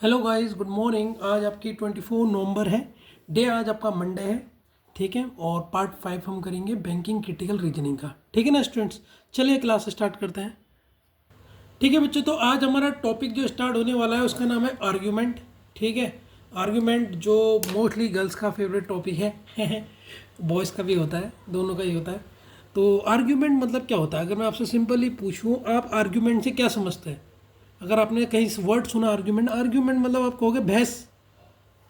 Hello guys, good morning. आज आपकी 24 नवंबर है। डे आज आपका मंडे है, ठीक है। और पार्ट 5 हम करेंगे बैंकिंग क्रिटिकल रीजनिंग का, ठीक है ना स्टूडेंट्स। चलिए क्लास स्टार्ट करते हैं। ठीक है बच्चों, तो आज हमारा टॉपिक जो स्टार्ट होने वाला है उसका नाम है आर्ग्यूमेंट, ठीक है। आर्ग्यूमेंट जो मोस्टली गर्ल्स का फेवरेट टॉपिक है बॉयज़ का भी होता है, दोनों का ही होता है। तो आर्ग्यूमेंट मतलब क्या होता है? अगर मैं आपसे सिंपली पूछूं, आप आर्ग्यूमेंट से क्या समझते हैं? अगर आपने कहीं वर्ड सुना आर्ग्यूमेंट, आर्ग्यूमेंट मतलब आप कहोगे बहस।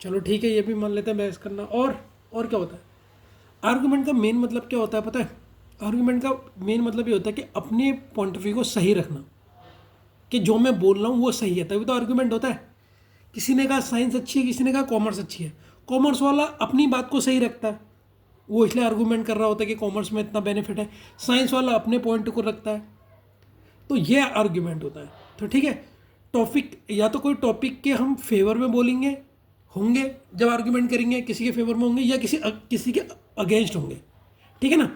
चलो ठीक है, ये भी मान लेते हैं बहस करना। और क्या होता है? आर्गुमेंट का मेन मतलब क्या होता है पता है? आर्गुमेंट का मेन मतलब ये होता है कि अपने पॉइंट ऑफ व्यू को सही रखना, कि जो मैं बोल रहा हूँ वो सही है, तभी तो आर्गुमेंट होता है। किसी ने कहा साइंस अच्छी है, किसी ने कहा कॉमर्स अच्छी है। कॉमर्स वाला अपनी बात को सही रखता है, वो इसलिए आर्गुमेंट कर रहा होता है कि कॉमर्स में इतना बेनिफिट है। साइंस वाला अपने पॉइंट को रखता है। तो ये आर्ग्यूमेंट होता है। तो ठीक है, टॉपिक या तो कोई टॉपिक के हम फेवर में बोलेंगे होंगे जब आर्ग्यूमेंट करेंगे, किसी के फेवर में होंगे या किसी के अगेंस्ट होंगे, ठीक है ना।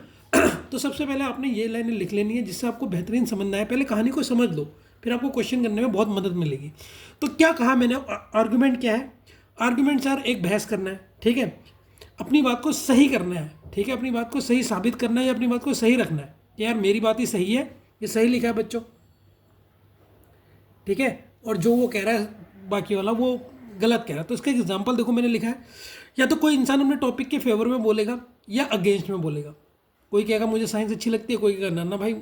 तो सबसे पहले आपने ये लाइनें लिख लेनी है जिससे आपको बेहतरीन समझना है। पहले कहानी को समझ लो, फिर आपको क्वेश्चन करने में बहुत मदद मिलेगी। तो क्या कहा मैंने? आर्ग्यूमेंट क्या है? आर्ग्यूमेंट सर एक बहस करना है, ठीक है। अपनी बात को सही करना है, ठीक है। अपनी बात को सही साबित करना है या अपनी बात को सही रखना है कि यार मेरी बात ही सही है, ये सही लिखा है बच्चों, ठीक है। और जो वो कह रहा है बाकी वाला वो गलत कह रहा है। तो इसका एग्जांपल देखो, मैंने लिखा है या तो कोई इंसान अपने टॉपिक के फेवर में बोलेगा या अगेंस्ट में बोलेगा। कोई कहेगा मुझे साइंस अच्छी लगती है, कोई कहेगा ना ना भाई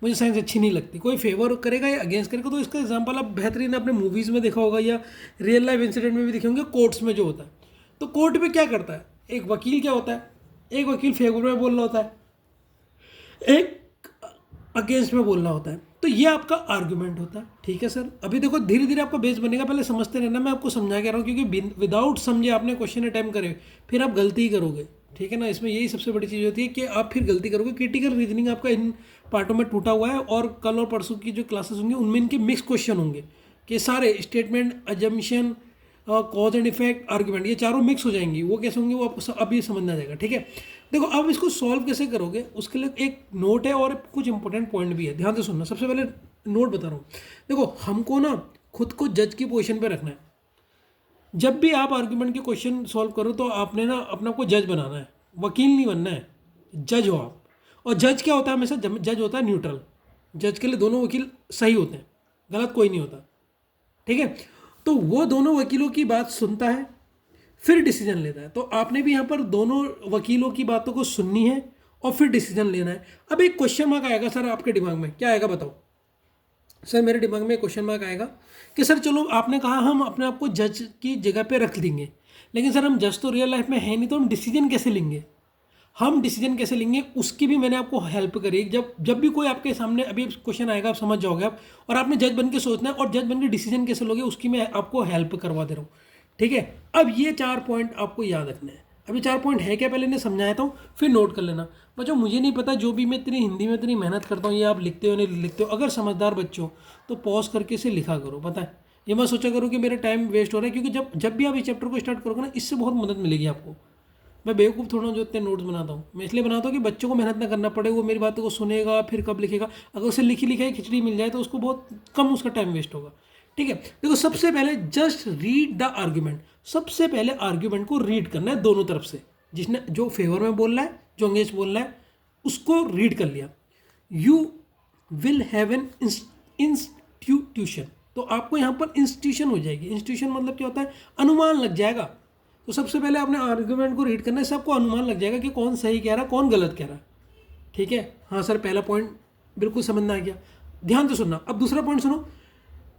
मुझे साइंस अच्छी नहीं लगती। कोई फेवर करेगा या अगेंस्ट करेगा। तो इसका एग्जांपल आप बेहतरीन अपने मूवीज़ में देखा होगा या रियल लाइफ इंसिडेंट में भी देखे होंगे, कोर्ट्स में जो होता है। तो कोर्ट में क्या करता है? एक वकील क्या होता है? एक वकील फेवर में बोल रहा होता है, एक अगेंस्ट में बोलना होता है। तो ये आपका आर्गुमेंट होता है, ठीक है सर। अभी देखो धीरे धीरे आपका बेस बनेगा, पहले समझते रहना, मैं आपको समझा के रहा हूँ, क्योंकि विदाउट समझे आपने क्वेश्चन अटैम्प्ट करे फिर आप गलती ही करोगे, ठीक है ना। इसमें यही सबसे बड़ी चीज़ होती है कि आप फिर गलती करोगे। क्रिटिकल रीजनिंग आपका इन पार्टों में टूटा हुआ है, और कल और परसों की जो क्लासेस होंगी उनमें इनके मिक्स क्वेश्चन होंगे, कि सारे statement, assumption, cause and effect, argument, ये चारों मिक्स हो जाएंगी। वो कैसे होंगे वो आपको अब ये समझना आ जाएगा, ठीक है। देखो अब इसको सॉल्व कैसे करोगे, उसके लिए एक नोट है और कुछ इंपॉर्टेंट पॉइंट भी है, ध्यान से सुनना। सबसे पहले नोट बता रहा हूँ। देखो हमको ना खुद को जज की पोजीशन पे रखना है। जब भी आप आर्ग्यूमेंट के क्वेश्चन सॉल्व करो तो आपने ना अपने आप को जज बनाना है, वकील नहीं बनना है, जज हो आप। और जज क्या होता है? हमेशा जज होता है न्यूट्रल। जज के लिए दोनों वकील सही होते हैं, गलत कोई नहीं होता, ठीक है। तो वो दोनों वकीलों की बात सुनता है, फिर डिसीजन लेता है। तो आपने भी यहाँ पर दोनों वकीलों की बातों को सुननी है और फिर डिसीजन लेना है। अब एक क्वेश्चन मार्क आएगा सर आपके दिमाग में, क्या आएगा बताओ? सर मेरे दिमाग में क्वेश्चन मार्क आएगा कि सर चलो आपने कहा हम अपने आप को जज की जगह पे रख देंगे, लेकिन सर हम जज तो रियल लाइफ में है नहीं, तो हम डिसीजन कैसे लेंगे? हम डिसीजन कैसे लेंगे उसकी भी मैंने आपको हेल्प करी। जब जब भी कोई आपके सामने अभी क्वेश्चन आएगा आप समझ जाओगे आप, और आपने जज बन के सोचना है, और जज बन के डिसीजन कैसे लोगे उसकी मैं आपको हेल्प करवा दे रहा हूँ, ठीक है। अब ये 4 पॉइंट आपको याद रखने हैं। अभी 4 पॉइंट है क्या, पहले इन्हें समझाया था, फिर नोट कर लेना। बच्चों मुझे नहीं पता, जो भी मैं इतनी हिंदी में इतनी मेहनत करता हूँ, ये आप लिखते हो नहीं लिखते हो, अगर समझदार बच्चों तो पॉज करके इसे लिखा करो, पता है। ये मत सोचा करो कि मेरा टाइम वेस्ट हो रहा है, क्योंकि जब जब भी आप इस चैप्टर को स्टार्ट करोगे ना, इससे बहुत मदद मिलेगी आपको। मैं बेवकूफ़ थोड़ा जो इतने नोट्स बनाता हूँ, मैं इसलिए बनाता हूँ कि बच्चों को मेहनत ना करना पड़े, वो मेरी बातों को सुनेगा फिर कब लिखेगा। अगर उसे लिखी लिखाई खिचड़ी मिल जाए तो उसको बहुत कम उसका टाइम वेस्ट होगा, ठीक है। देखो सबसे पहले जस्ट रीड द आर्ग्यूमेंट। सबसे पहले आर्ग्यूमेंट को रीड करना है दोनों तरफ से, जिसने जो फेवर में बोल रहा है जो अंगेंस्ट बोल रहा है उसको रीड कर लिया। You will have an institution, तो आपको यहाँ पर इंस्टीट्यूशन हो जाएगी। इंस्टीट्यूशन मतलब क्या होता है? अनुमान लग जाएगा। तो सबसे पहले आपने आर्ग्यूमेंट को रीड करना है, सबको अनुमान लग जाएगा कि कौन सही कह रहा है कौन गलत कह रहा है, ठीक है। हाँ सर पहला पॉइंट बिल्कुल समझ में आ गया, ध्यान से सुनना। अब दूसरा पॉइंट सुनो।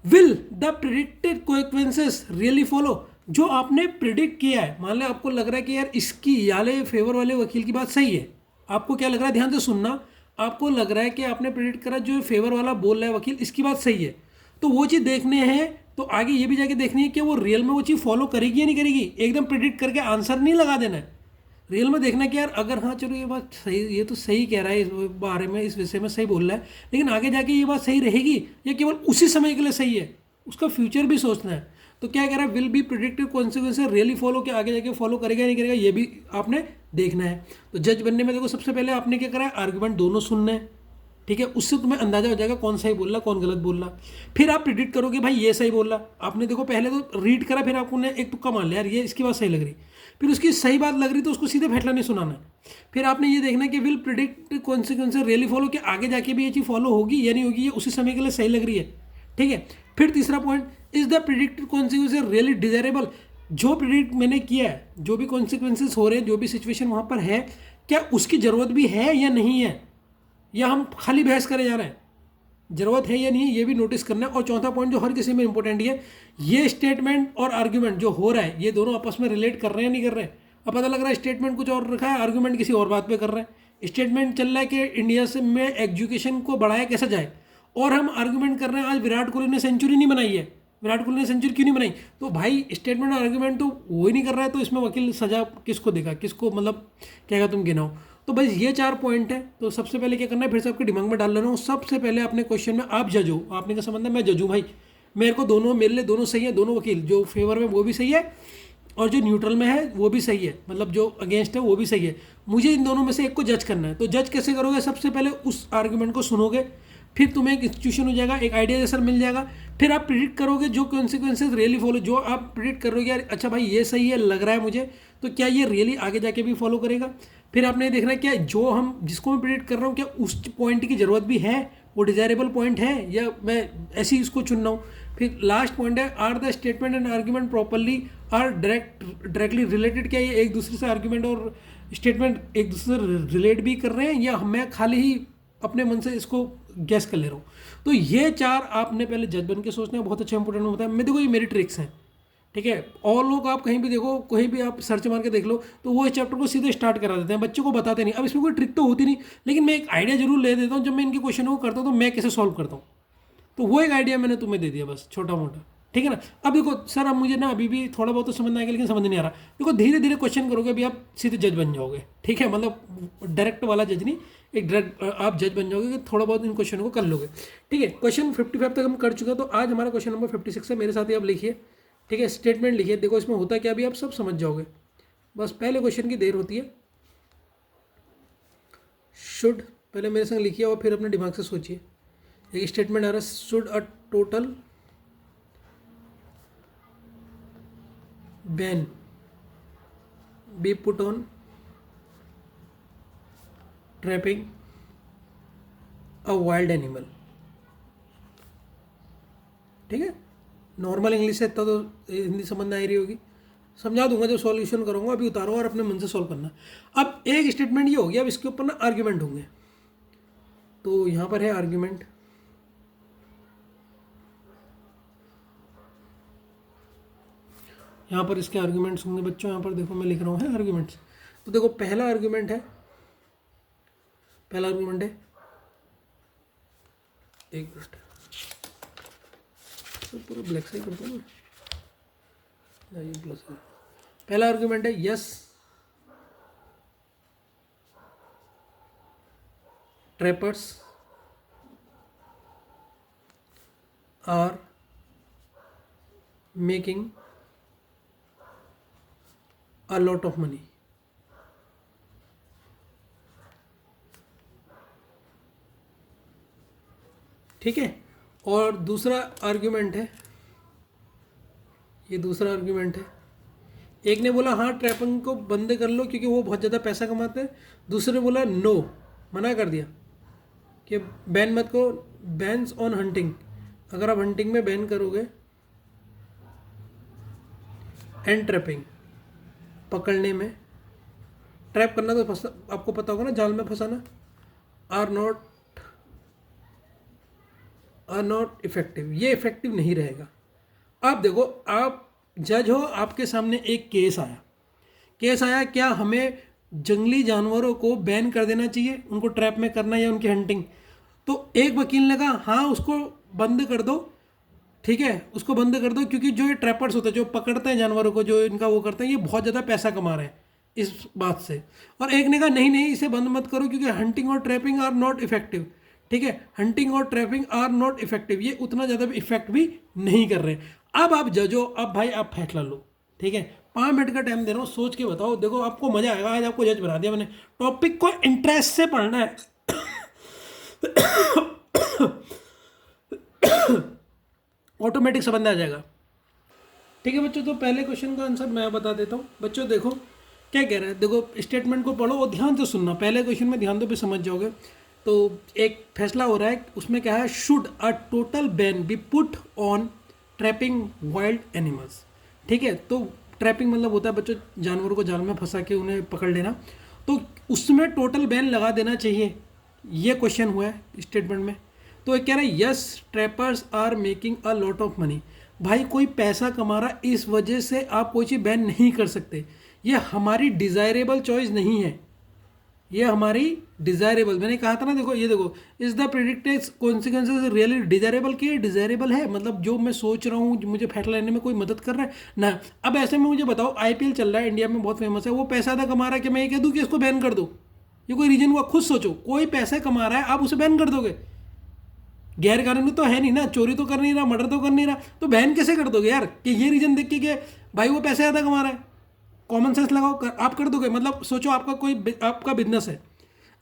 Will the predicted coincidences really follow? जो आपने प्रिडिक्ट किया है, मान लो आपको लग रहा है कि यार इसकी याले फेवर वाले वकील की बात सही है, आपको क्या लग रहा है? ध्यान से सुनना। आपको लग रहा है कि आपने प्रिडिक्ट करा जो फेवर वाला बोल रहा है वकील इसकी बात सही है, तो वो चीज़ देखने हैं। तो आगे ये भी जाके देखनी है कि वो रियल में वो चीज़ फॉलो करेगी या नहीं करेगी। एकदम प्रिडिक्ट करके आंसर नहीं लगा देना है, रियल में देखना कि यार अगर हाँ चलो ये बात सही, ये तो सही कह रहा है इस बारे में, इस विषय में सही बोल रहा है, लेकिन आगे जाके ये बात सही रहेगी या केवल उसी समय के लिए सही है, उसका फ्यूचर भी सोचना है। तो क्या कह रहा है? Will be predicted consequence really follow, कि आगे जाके फॉलो करेगा या नहीं करेगा, ये भी आपने देखना है। तो जज बनने में देखो सबसे पहले आपने क्या करा है? आर्ग्यूमेंट दोनों सुनना है, ठीक है, उससे तुम्हें अंदाजा हो जाएगा कौन सही बोल रहा कौन गलत बोल रहा। फिर आप प्रिडिक्ट करोगे भाई ये सही बोल रहा, आपने देखो पहले तो रीड करा, फिर आपको ने एक तुक्का मान लिया यार ये इसकी बात सही लग रही, फिर उसकी सही बात लग रही तो उसको सीधे फैसला नहीं सुनाना है। फिर आपने ये देखना कि will predict consequence really follow, कि आगे जाके भी ये चीज़ फॉलो होगी या नहीं होगी, ये उसी समय के लिए सही लग रही है। ठीक है, फिर तीसरा point, is the predicted consequence really desirable, जो प्रिडिक्ट मैंने किया है, जो भी कॉन्सिक्वेंसेस हो रहे हैं, जो भी सिचुएशन वहाँ पर है, क्या उसकी ज़रूरत भी है या नहीं है, या हम खाली बहस करे जा रहे हैं, ज़रूरत है या नहीं, ये भी नोटिस करना है। और चौथा पॉइंट जो हर किसी में इंपॉर्टेंट है, ये स्टेटमेंट और आर्ग्यूमेंट जो हो रहा है ये दोनों आपस में रिलेट कर रहे हैं नहीं कर रहे हैं। अब पता लग रहा है स्टेटमेंट कुछ और रखा है, आर्ग्यूमेंट किसी और बात पे कर रहे हैं। स्टेटमेंट चल रहा है कि इंडिया से में एजुकेशन को बढ़ाया कैसे जाए, और हम आर्ग्यूमेंट कर रहे हैं आज विराट कोहली ने सेंचुरी नहीं बनाई है, विराट कोहली ने सेंचुरी क्यों नहीं बनाई। तो भाई स्टेटमेंट और आर्ग्यूमेंट तो वो ही नहीं कर रहा है, तो इसमें वकील सजा किसको देगा, किसको मतलब कहेगा तुम गिनाओ। तो बस ये 4 पॉइंट है। तो सबसे पहले क्या करना है, फिर से आपके दिमाग में डाल लेना हूँ, सबसे पहले अपने क्वेश्चन में आप जज हो। आपने क्या समझना है, मैं जज हूँ भाई, मेरे को दोनों, मेरे लिए दोनों सही है, दोनों वकील, जो फेवर में वो भी सही है और जो न्यूट्रल में है वो भी सही है, मतलब जो अगेंस्ट है वो भी सही है। मुझे इन दोनों में से एक को जज करना है। तो जज कैसे करोगे, सबसे पहले उस आर्ग्यूमेंट को सुनोगे, फिर तुम्हें एक इंस्टीट्यूशन हो जाएगा, एक आइडिया जैसा मिल जाएगा, फिर आप प्रिडिक्ट करोगे जो कॉन्सिक्वेंसेज रियली फॉलो, जो आप प्रिडिक्ट करोगे यार अच्छा भाई ये सही है लग रहा है मुझे, तो क्या ये रियली आगे जाके भी फॉलो करेगा। फिर आपने ये देखना है क्या जो हम जिसको मैं प्रिडिक्ट कर रहा हूँ क्या उस पॉइंट की ज़रूरत भी है, वो डिजायरेबल पॉइंट है, या मैं ऐसे ही इसको चुन रहा हूँ। फिर लास्ट पॉइंट है, are the statement and argument properly are directly related, क्या ये एक दूसरे से आर्ग्यूमेंट और स्टेटमेंट एक दूसरे से रिलेट भी कर रहे हैं, या मैं खाली ही अपने मन से इसको गैस कर ले रहा हूँ। तो ये 4 आपने पहले जज बन के सोचना है, बहुत अच्छा इंपॉर्टेंट होता है। मैं देखो ये मेरी ट्रिक्स हैं, ठीक है, और लोग आप कहीं भी देखो, कहीं भी आप सर्च मार के देख लो, तो वो इस चैप्टर को सीधे स्टार्ट करा देते हैं, बच्चों को बताते नहीं। अब इसमें कोई ट्रिक तो होती नहीं, लेकिन मैं एक आइडिया जरूर ले देता हूँ, जब मैं इनके क्वेश्चन को करता हूँ तो मैं कैसे सॉल्व करता हूँ, तो वो एक आइडिया मैंने तुम्हें दे दिया बस, छोटा मोटा, ठीक है ना। अब देखो सर, अब मुझे ना अभी भी थोड़ा बहुत तो समझ आएगा, लेकिन समझ नहीं आ रहा। देखो धीरे धीरे क्वेश्चन करोगे, अभी आप सीधे जज बन जाओगे, ठीक है, मतलब डायरेक्ट वाला जज नहीं, एक डायरेक्ट आप जज बन जाओगे कि थोड़ा बहुत इन क्वेश्चन को कर लोगे, ठीक है। क्वेश्चन 55 तक हम कर चुके हैं, तो आज हमारा क्वेश्चन नंबर 56 है, मेरे साथ ही आप लिखिए, ठीक है, स्टेटमेंट लिखिए। देखो इसमें होता क्या, अभी आप सब समझ जाओगे, बस पहले क्वेश्चन की देर होती है। शुड पहले मेरे संग लिखिए और फिर अपने दिमाग से सोचिए। एक स्टेटमेंट आ रहा है, should a total ban B put on trapping a wild animal, ठीक है। नॉर्मल इंग्लिश से इतना तो हिंदी समझ में आ रही होगी, समझा दूंगा जब सॉल्यूशन करूंगा, अभी उतारो और अपने मन से सॉल्व करना। अब एक स्टेटमेंट ये हो गया, अब इसके ऊपर ना आर्ग्यूमेंट होंगे, तो यहाँ पर है आर्ग्यूमेंट, यहाँ पर इसके आर्ग्यूमेंट्स होंगे बच्चों, यहाँ पर देखो मैं लिख रहा हूँ है आर्ग्यूमेंट्स। तो देखो पहला आर्ग्यूमेंट है, एक मिनट तो पूरा ब्लैक से ही करता हूँ ना, ये प्लस है। पहला आर्ग्यूमेंट है, yes trappers are making a lot of money, ठीक है। और दूसरा आर्ग्यूमेंट है, ये दूसरा आर्ग्यूमेंट है, एक ने बोला हाँ ट्रैपिंग को बंद कर लो क्योंकि वो बहुत ज़्यादा पैसा कमाते हैं, दूसरे ने बोला नो, मना कर दिया कि बैन मत करो, बैन्स ऑन हंटिंग, अगर आप हंटिंग में बैन करोगे एंड ट्रैपिंग, पकड़ने में, ट्रैप करना तो आपको पता होगा ना, जाल में फंसाना, आर नॉट इफेक्टिव, ये इफेक्टिव नहीं रहेगा। आप देखो, आप जज हो, आपके सामने एक केस आया, क्या हमें जंगली जानवरों को बैन कर देना चाहिए, उनको ट्रैप में करना या उनकी हंटिंग। तो एक वकील ने कहा हाँ उसको बंद कर दो, ठीक है, उसको बंद कर दो, क्योंकि जो ये ट्रैपर्स होते हैं जो पकड़ते हैं जानवरों को, जो इनका वो करते हैं, ये बहुत ज़्यादा पैसा कमा रहे हैं इस बात से। और एक ने कहा नहीं इसे बंद मत करो क्योंकि हंटिंग और ट्रैपिंग आर नॉट इफेक्टिव, ठीक है, हंटिंग और ट्रैपिंग आर नॉट इफेक्टिव, ये उतना ज़्यादा इफेक्ट भी नहीं कर रहे। अब आप जजो, अब भाई आप फैसला लो, ठीक है, 5 मिनट का टाइम दे रहा हूँ, सोच के बताओ। देखो आपको मज़ा आएगा, आज आपको जज बना दिया मैंने, टॉपिक को इंटरेस्ट से पढ़ना है ऑटोमेटिक समझ में आ जाएगा। ठीक है बच्चों, तो पहले क्वेश्चन का आंसर मैं बता देता हूँ। बच्चों देखो क्या कह रहा है, देखो स्टेटमेंट को पढ़ो और ध्यान से सुनना, पहले क्वेश्चन में ध्यान दो पे समझ जाओगे। तो एक फैसला हो रहा है, उसमें क्या है, should a total ban B put on trapping wild animals. ठीक है, तो ट्रैपिंग मतलब होता है बच्चों जानवरों को जाल में फंसा के उन्हें पकड़ लेना, तो उसमें टोटल बैन लगा देना चाहिए, ये क्वेश्चन हुआ है स्टेटमेंट में। तो एक कह रहा है yes trappers are making a lot of money. भाई कोई पैसा कमा रहा, इस वजह से आप कोई चीज़ बैन नहीं कर सकते, ये हमारी डिज़ायरेबल चॉइस नहीं है, ये हमारी डिज़ायरेबल, मैंने कहा था ना, देखो ये देखो, is the predicted consequences really desirable, की डिज़ायरेबल है, मतलब जो मैं सोच रहा हूँ मुझे फैसला लेने में कोई मदद कर रहा है ना। अब ऐसे में मुझे बताओ, आईपीएल चल रहा है इंडिया में, बहुत फेमस है, वो पैसा ज़्यादा कमा रहा है कि मैं ये कह दूँ कि इसको बैन कर दो, ये कोई रीजन हुआ? खुद सोचो, कोई पैसा कमा रहा है आप उसे बैन कर दोगे? गैर कानूनी तो है नहीं ना, चोरी तो कर नहीं रहा, मर्डर तो कर नहीं रहा, तो बैन कैसे कर दोगे यार? कि ये रीजन देख के भाई वो पैसे ज़्यादा कमा रहा है, कॉमन सेंस लगाओ, आप कर दोगे? मतलब सोचो आपका बिजनेस है,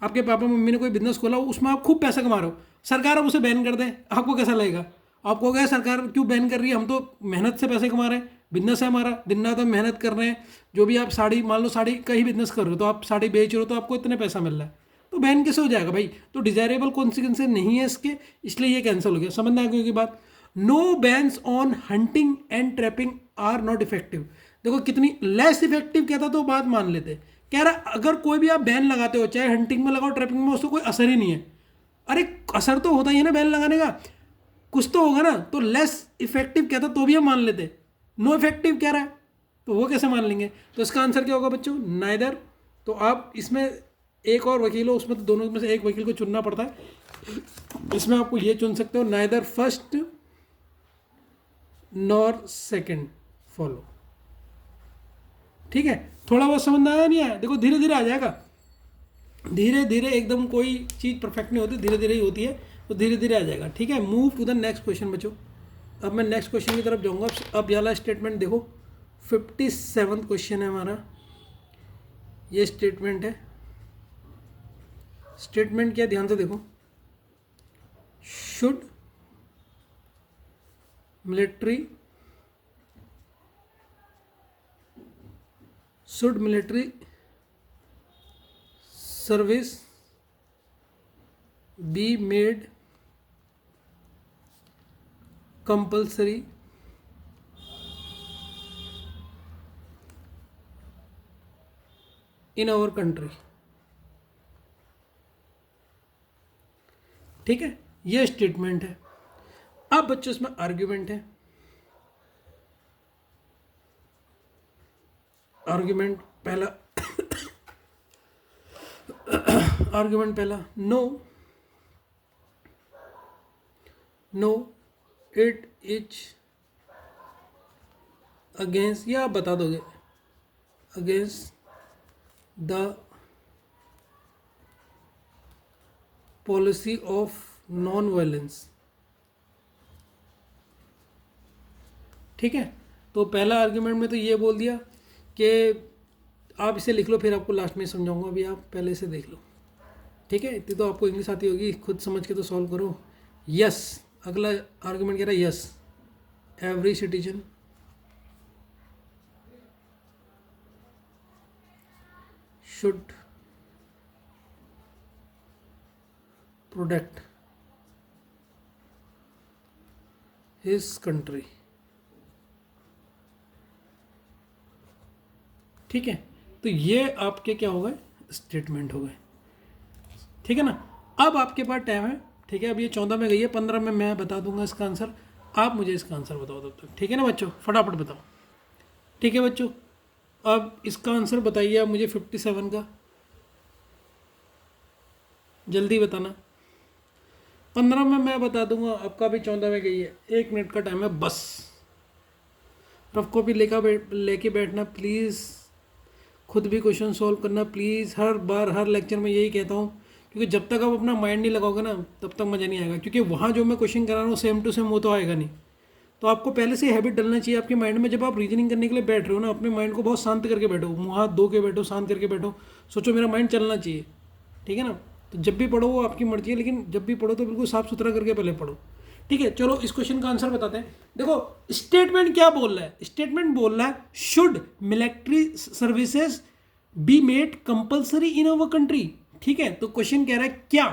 आपके पापा मम्मी ने कोई बिजनेस खोला, उसमें आप खूब पैसा कमा रहे हो, सरकार अब उसे बैन कर दे, आपको कैसा लगेगा? आपको कहे सरकार क्यों बैन कर रही है, हम तो मेहनत से पैसे कमा रहे हैं, बिजनेस है हमारा, दिन रात हम मेहनत कर रहे हैं। जो भी आप साड़ी, मान लो साड़ी का ही बिजनेस कर रहे हो, तो आप साड़ी बेच रहे हो तो आपको इतने पैसा मिल रहा है, तो बैन कैसे हो जाएगा भाई? तो डिजायरेबल कॉन्सिक्वेंसेज नहीं है इसके, इसलिए ये कैंसिल हो गया। समझ में आ गई बात? No bans on hunting and trapping are not effective. देखो कितनी लेस इफेक्टिव कहता तो बात मान लेते, कह रहा अगर कोई भी आप बैन लगाते हो, चाहे हंटिंग में लगाओ ट्रैपिंग में, उसको कोई असर ही नहीं है। अरे असर तो होता ही है ना बैन लगाने का, कुछ तो होगा ना, तो लेस इफेक्टिव कहता तो भी हम मान लेते, नो इफेक्टिव कह रहा है तो वो कैसे मान लेंगे? तो इसका आंसर क्या होगा बच्चों? नाइदर। तो आप इसमें एक और वकील हो, उसमें तो दोनों में से एक वकील को चुनना पड़ता है, इसमें आपको ये चुन सकते हो, neither first nor second follow. ठीक है, थोड़ा बहुत समझ में आया नहीं आया? देखो धीरे धीरे आ जाएगा, धीरे धीरे, एकदम कोई चीज़ परफेक्ट नहीं होती, धीरे धीरे ही होती है, तो धीरे धीरे आ जाएगा। ठीक है, move to the next question बच्चों। अब मैं नेक्स्ट क्वेश्चन की तरफ जाऊंगा। अब वाला स्टेटमेंट देखो, 57 क्वेश्चन है हमारा, ये स्टेटमेंट है। स्टेटमेंट क्या, ध्यान से देखो, should military service be made compulsory in our country. ठीक है, ये स्टेटमेंट है। अब बच्चों इसमें आर्ग्यूमेंट है, आर्ग्यूमेंट पहला आर्ग्यूमेंट पहला, नो इट इज अगेंस्ट, या आप बता दोगे, against the policy of non violence. ठीक है, तो पहला आर्ग्यूमेंट में तो ये बोल दिया कि आप इसे लिख लो, फिर आपको लास्ट में समझाऊंगा, अभी आप पहले इसे देख लो। ठीक है, इतनी तो आपको इंग्लिश आती होगी, खुद समझ के तो सॉल्व करो। यस, अगला आर्ग्यूमेंट कह रहा है yes every citizen should protect his country. ठीक है, तो ये आपके क्या हो गए, स्टेटमेंट हो गए। ठीक है ना, अब आपके पास टाइम है। ठीक है, अब ये 14 में गई है, 15 में मैं बता दूंगा इसका आंसर, आप मुझे इसका आंसर बताओ तब तक। ठीक है ना बच्चों, फटाफट बताओ। ठीक है बच्चों, अब इसका आंसर बताइए आप मुझे 57 का, जल्दी बताना। 15 में मैं बता दूंगा, आपका भी 14 में गई है, 1 मिनट का टाइम है बस। रफ कॉपी लेके बैठना प्लीज़, खुद भी क्वेश्चन सॉल्व करना please. Her bar her lecture में यही कहता हूँ, क्योंकि जब तक आप अपना माइंड नहीं लगाओगे ना, तब तक मज़ा नहीं आएगा, क्योंकि वहाँ जो मैं क्वेश्चन करा रहा हूँ सेम टू सेम वो तो आएगा नहीं। तो आपको पहले से हैबिट डलना चाहिए आपके माइंड में। जब आप रीजनिंग करने के लिए बैठ रहे हो ना, अपने माइंड को बहुत शांत करके बैठो, मुँह हाथ धो के बैठो, शांत करके बैठो, सोचो मेरा माइंड चलना चाहिए। ठीक है ना, तो जब भी पढ़ो वो आपकी मर्जी है, लेकिन जब भी पढ़ो तो बिल्कुल साफ सुथरा करके पहले पढ़ो। ठीक है, चलो इस क्वेश्चन का आंसर बताते हैं। देखो स्टेटमेंट क्या बोल रहा है, स्टेटमेंट बोल रहा है should military services be made compulsory in our country. ठीक है, तो क्वेश्चन कह रहा है क्या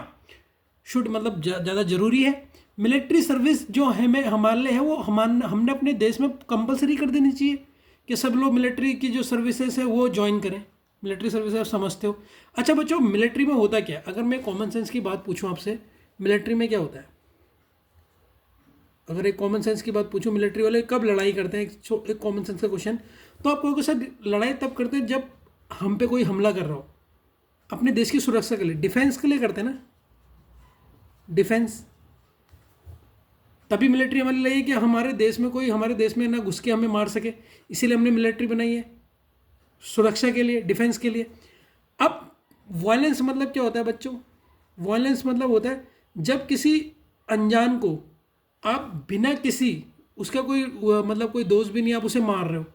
शुड मतलब ज़्यादा जरूरी है, मिलिट्री सर्विस जो हमें हमारे लिए है वो हमने अपने देश में कंपलसरी कर देनी चाहिए कि सब लोग मिलिट्री की जो सर्विसेज है वो ज्वाइन करें। मिलिट्री सर्विस आप समझते हो। अच्छा बच्चों, मिलिट्री में होता क्या है, अगर मैं कॉमन सेंस की बात पूछूं आपसे, मिलिट्री में क्या होता है, अगर एक कॉमन सेंस की बात पूछूं, मिलिट्री वाले कब लड़ाई करते हैं, एक कॉमन सेंस का क्वेश्चन, तो आप कहोगे सर लड़ाई तब करते हैं जब हम पे कोई हमला कर रहा हो, अपने देश की सुरक्षा के लिए, डिफेंस के लिए करते हैं ना, डिफेंस। तभी मिलिट्री हमारे लिए कि हमारे देश में कोई हमारे देश में ना घुस के हमें मार सके, इसीलिए हमने मिलिट्री बनाई है, सुरक्षा के लिए, डिफेंस के लिए। अब वायलेंस मतलब क्या होता है बच्चों, वायलेंस मतलब होता है जब किसी अनजान को आप बिना किसी उसका कोई मतलब कोई दोष भी नहीं, आप उसे मार रहे हो,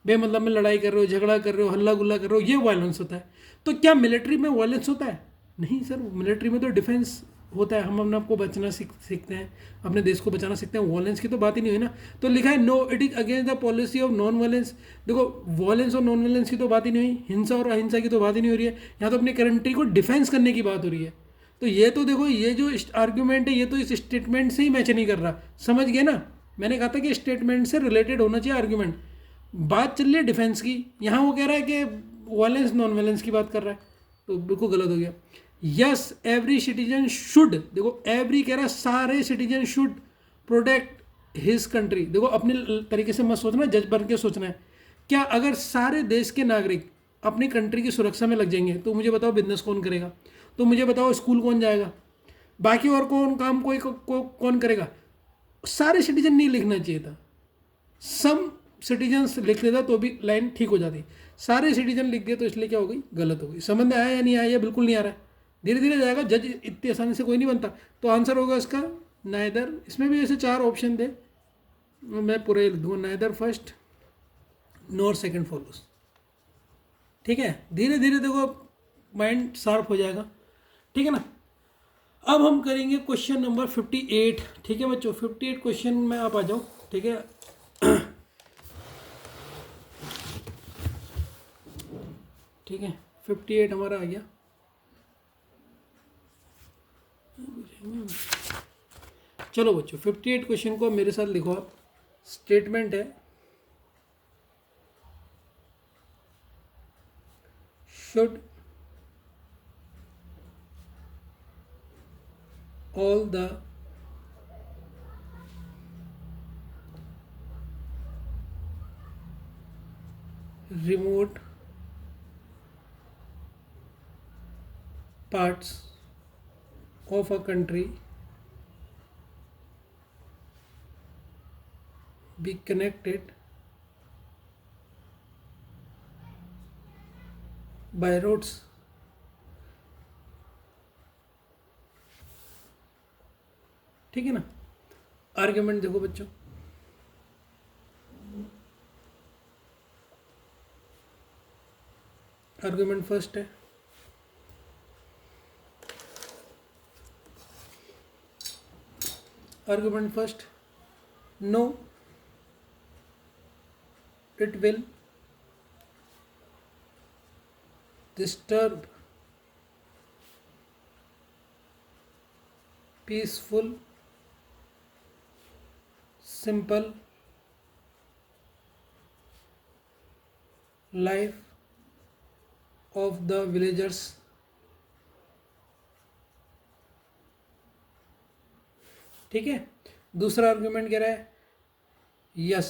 बेमतलब में लड़ाई कर रहे हो, झगड़ा कर रहे हो, हल्ला गुल्ला कर रहे हो, ये वायलेंस होता है। तो क्या मिलिट्री में वायलेंस होता है? नहीं सर, मिलिट्री में तो डिफेंस होता है, हम अपने आपको बचना सीखते हैं, अपने देश को बचाना सीखते हैं, वायलेंस की तो बात ही नहीं हुई ना। तो लिखा है no it is against the policy of non violence. देखो वायलेंस और नॉन वायलेंस की तो बात ही नहीं हुई, हिंसा और अहिंसा की तो बात ही नहीं हो रही है, यहाँ तो अपनी कंट्री को डिफेंस करने की बात हो रही है। तो ये तो देखो, ये जो आर्ग्यूमेंट है ये तो इस स्टेटमेंट से ही मैच नहीं कर रहा, समझ गए ना। मैंने कहा था कि स्टेटमेंट से रिलेटेड होना चाहिए आर्ग्यूमेंट। बात चल रही है डिफेंस की, यहाँ वो कह रहा है कि वायलेंस नॉन वायलेंस की बात कर रहा है, तो बिल्कुल गलत हो गया। यस एवरी सिटीजन शुड, देखो एवरी कह रहा है सारे citizen should protect his country. देखो अपने तरीके से मत सोचना, जज बन के सोचना है। क्या अगर सारे देश के नागरिक अपनी कंट्री की सुरक्षा में लग जाएंगे तो मुझे बताओ बिजनेस कौन करेगा, तो मुझे बताओ स्कूल कौन जाएगा, बाकी और कौन काम कौन करेगा। सारे सिटीजन नहीं लिखना चाहिए था, सम सिटीजन्स लिख देता तो भी लाइन ठीक हो जाती, सारे सिटीजन लिख दिए तो इसलिए क्या हो गई, गलत हो गई। समझ में आया या नहीं आया? बिल्कुल नहीं आ रहा है, धीरे धीरे जाएगा, जज इतनी आसानी से कोई नहीं बनता। तो आंसर होगा इसका नाइदर। इसमें भी ऐसे 4 ऑप्शन थे, मैं पूरे लिख दूंगा, neither first nor second follows. ठीक है, धीरे धीरे देखो माइंड शार्प हो जाएगा। ठीक है ना। अब हम करेंगे क्वेश्चन नंबर 58। ठीक है बच्चों, 58 क्वेश्चन में आप आ जाओ। ठीक है, ठीक है 58 हमारा आ गया। चलो बच्चों 58 क्वेश्चन को मेरे साथ लिखो आप। स्टेटमेंट है should all the remote parts of a country be connected by roads। ठीक है ना। आर्ग्यूमेंट देखो बच्चों, आर्ग्यूमेंट फर्स्ट है argument first, no it will disturb peaceful simple life of the villagers। ठीक है। दूसरा आर्गुमेंट कह रहा है yes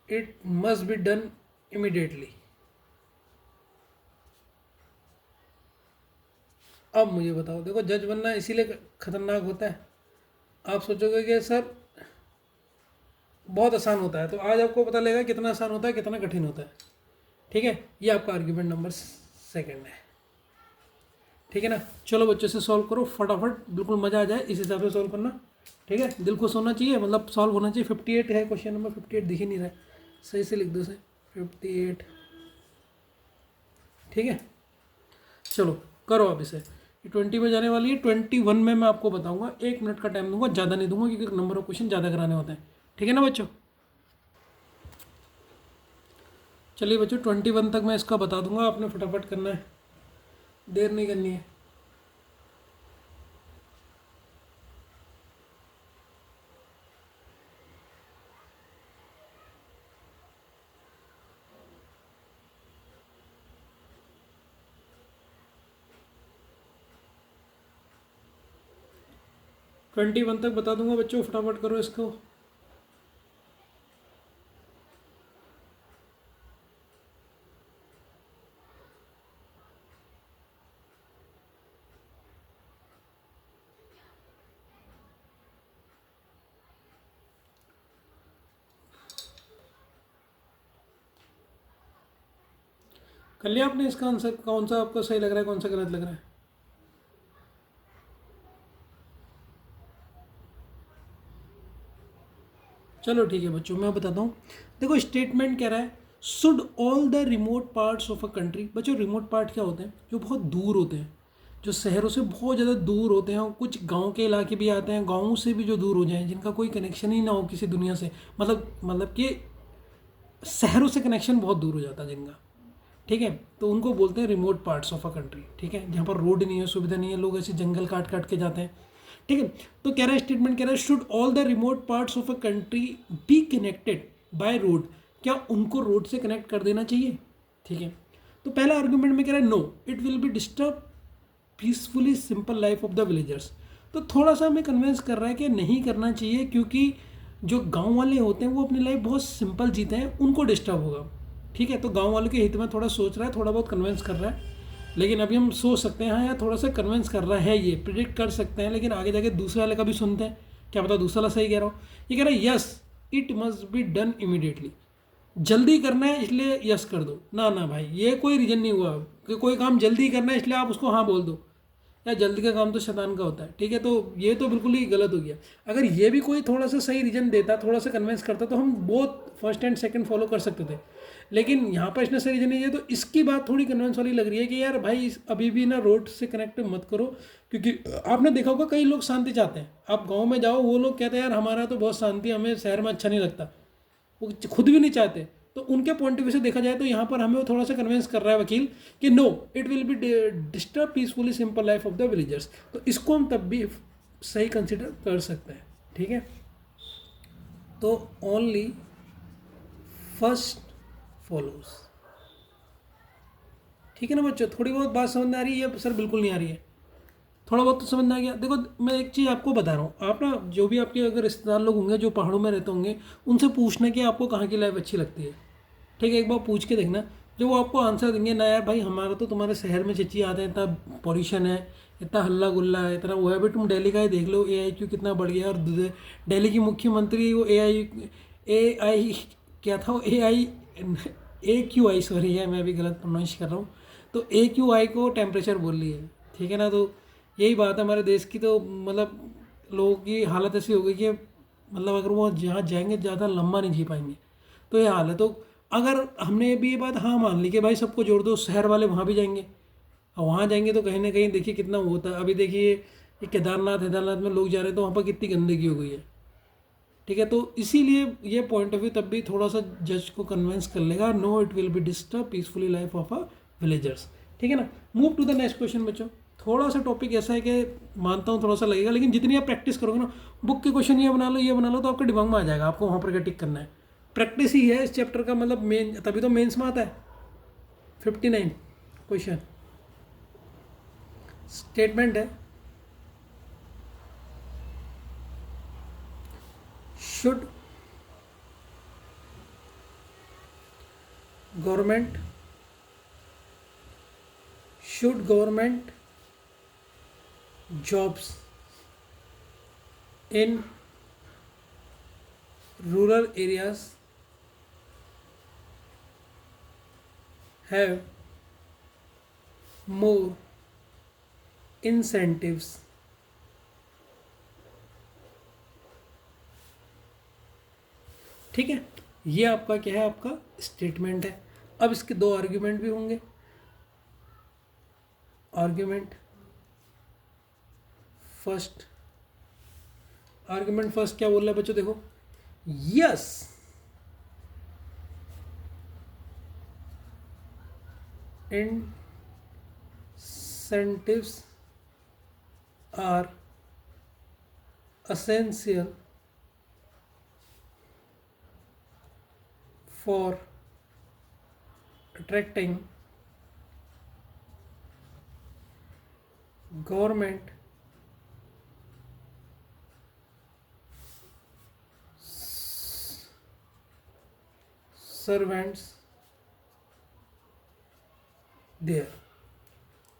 it must be done immediately. अब मुझे बताओ, देखो जज बनना इसीलिए खतरनाक होता है। आप सोचोगे कि सर बहुत आसान होता है, तो आज आपको पता लगेगा कितना आसान होता है, कितना कठिन होता है। ठीक है, ये आपका आर्ग्यूमेंट नंबर सेकंड है। ठीक है ना। चलो बच्चों से सॉल्व करो फटाफट, बिल्कुल मज़ा आ जाए इस हिसाब से सॉल्व करना। ठीक है, दिल खुश होना चाहिए, मतलब सॉल्व होना चाहिए। 58 है क्वेश्चन नंबर 58, दिख ही नहीं रहा है, सही से लिख दो से 58। ठीक है, चलो करो आप इसे, ये 20 में जाने वाली है, 21 में मैं आपको बताऊंगा, 1 मिनट का टाइम दूंगा, ज़्यादा नहीं दूंगा क्योंकि नंबर ऑफ क्वेश्चन ज़्यादा कराने होते हैं। ठीक है ना बच्चों? चलिए बच्चों 21 तक मैं इसका बता दूंगा, आपने फटाफट करना है, देर नहीं करनी है। ट्वेंटी वन तक बता दूंगा बच्चों, फटाफट करो इसको। कर लिया आपने इसका आंसर? कौन सा आपको सही लग रहा है, कौन सा गलत लग रहा है? चलो ठीक है बच्चों, मैं बताता हूँ। देखो स्टेटमेंट कह रहा है should all the remote parts of a country. बच्चों रिमोट पार्ट क्या होते हैं? जो बहुत दूर होते हैं, जो शहरों से बहुत ज़्यादा दूर होते हैं, और कुछ गांव के इलाके भी आते हैं, गाँव से भी जो दूर हो जाएं, जिनका कोई कनेक्शन ही ना हो किसी दुनिया से, मतलब कि शहरों से कनेक्शन बहुत दूर हो जाता है जिनका। ठीक है, तो उनको बोलते हैं remote parts of a country. ठीक है, जहाँ पर रोड नहीं है, सुविधा नहीं है, लोग ऐसे जंगल काट काट के जाते हैं। ठीक है, तो कह रहा है स्टेटमेंट कह रहा है should all the remote parts of a country be connected by road. क्या उनको रोड से कनेक्ट कर देना चाहिए? ठीक है, तो पहला आर्गुमेंट में कह रहा है no it will be disturb peacefully simple life of the villagers. तो थोड़ा सा हमें कन्विंस कर रहा है कि नहीं करना चाहिए, क्योंकि जो गांव वाले होते हैं वो अपनी लाइफ बहुत सिंपल जीते हैं, उनको डिस्टर्ब होगा। ठीक है, तो गांव वालों के हित में थोड़ा सोच रहा है, थोड़ा बहुत कन्विंस कर रहा है। लेकिन अभी हम सोच सकते हैं हाँ यार थोड़ा सा कन्विंस कर रहा है, ये प्रिडिक्ट कर सकते हैं, लेकिन आगे जाके दूसरे वाले का भी सुनते हैं, क्या पता दूसरा वाला सही कह रहा हूँ। ये कह रहा है yes it must be done immediately. जल्दी करना है इसलिए यस कर दो, ना ना भाई ये कोई रीजन नहीं हुआ कि कोई काम जल्दी करना है इसलिए आप उसको हाँ बोल दो। या जल्दी का काम तो शैतान का होता है। ठीक है, तो ये तो बिल्कुल ही गलत हो गया। अगर ये भी कोई थोड़ा सा सही रीजन देता, थोड़ा सा कन्विंस करता, तो हम बहुत फर्स्ट एंड सेकंड फॉलो कर सकते थे। लेकिन यहाँ पर इसने सही रीजन नहीं दिया, तो इसकी बात थोड़ी कन्विंस वाली लग रही है कि यार भाई अभी भी ना रोड से कनेक्ट मत करो। क्योंकि आपने देखा होगा कई लोग शांति चाहते हैं, आप गाँव में जाओ वो लोग कहते हैं यार हमारा तो बहुत शांति, हमें शहर में अच्छा नहीं लगता, वो खुद भी नहीं चाहते। तो उनके पॉइंट ऑफ व्यू से देखा जाए तो यहाँ पर हमें थोड़ा सा कन्विंस कर रहा है वकील कि no it will be disturb peacefully simple life of the villagers. तो इसको हम तब भी सही कंसिडर कर सकते हैं। ठीक है, तो ओनली फर्स्ट फॉलोज। ठीक है ना बच्चों, थोड़ी बहुत बात समझ में आ रही है? सर बिल्कुल नहीं आ रही है, थोड़ा बहुत तो समझ में आ गया। देखो मैं एक चीज़ आपको बता रहा हूँ, आप ना जो भी आपके अगर रिश्तेदार लोग होंगे जो पहाड़ों में रहते होंगे, उनसे पूछना कि आपको कहाँ की लाइफ अच्छी लगती है। ठीक है, एक बार पूछ के देखना, जो वो आपको आंसर देंगे ना यार भाई हमारा तो तुम्हारे शहर में चिच्ची आते हैं, इतना पॉल्यूशन है, इतना हल्ला गुल्ला है, इतना वो है, भाई तुम दिल्ली का ही देख लो AIQ कितना बढ़ गया। और दिल्ली की मुख्यमंत्री वो AI क्या था वो AQI, सॉरी है मैं भी गलत प्रोनाउंस कर रहा हूँ, तो AQI को टेम्परेचर बोल रही है। ठीक है ना, तो यही बात है हमारे देश की, तो मतलब लोगों की हालत ऐसी हो गई कि मतलब अगर वो जहाँ जाएंगे ज़्यादा लंबा नहीं जी पाएंगे, तो ये हाल है। तो अगर हमने भी ये बात हाँ मान ली कि भाई सबको जोड़ दो, शहर वाले वहाँ भी जाएंगे, और वहाँ जाएंगे तो कहीं ना कहीं देखिए कितना वो होता है। अभी देखिए ये केदारनाथ में लोग जा रहे हैं तो वहाँ पर कितनी गंदगी हो गई है। ठीक है, तो इसीलिए ये पॉइंट ऑफ व्यू तब भी थोड़ा सा जज को कन्विंस कर लेगा, no it will be disturb peacefully life of a villagers. ठीक है ना, move to the next question बच्चों। थोड़ा सा टॉपिक ऐसा है कि मानता हूँ थोड़ा सा लगेगा, लेकिन जितनी आप प्रैक्टिस करोगे ना, बुक के क्वेश्चन ये बना लो तो आपके दिमाग में आ जाएगा, आपको वहाँ पर क्या टिक करना है। प्रैक्टिस ही है इस चैप्टर का मतलब मेन, तभी तो मेंस में आता है। 59 क्वेश्चन स्टेटमेंट है should government jobs in rural areas have more incentives? ठीक है, ये आपका क्या है, आपका स्टेटमेंट है। अब इसके दो आर्ग्यूमेंट भी होंगे। आर्ग्यूमेंट फर्स्ट, आर्ग्यूमेंट फर्स्ट क्या बोल रहा है बच्चों, देखो, yes incentives are essential for attracting government servants there।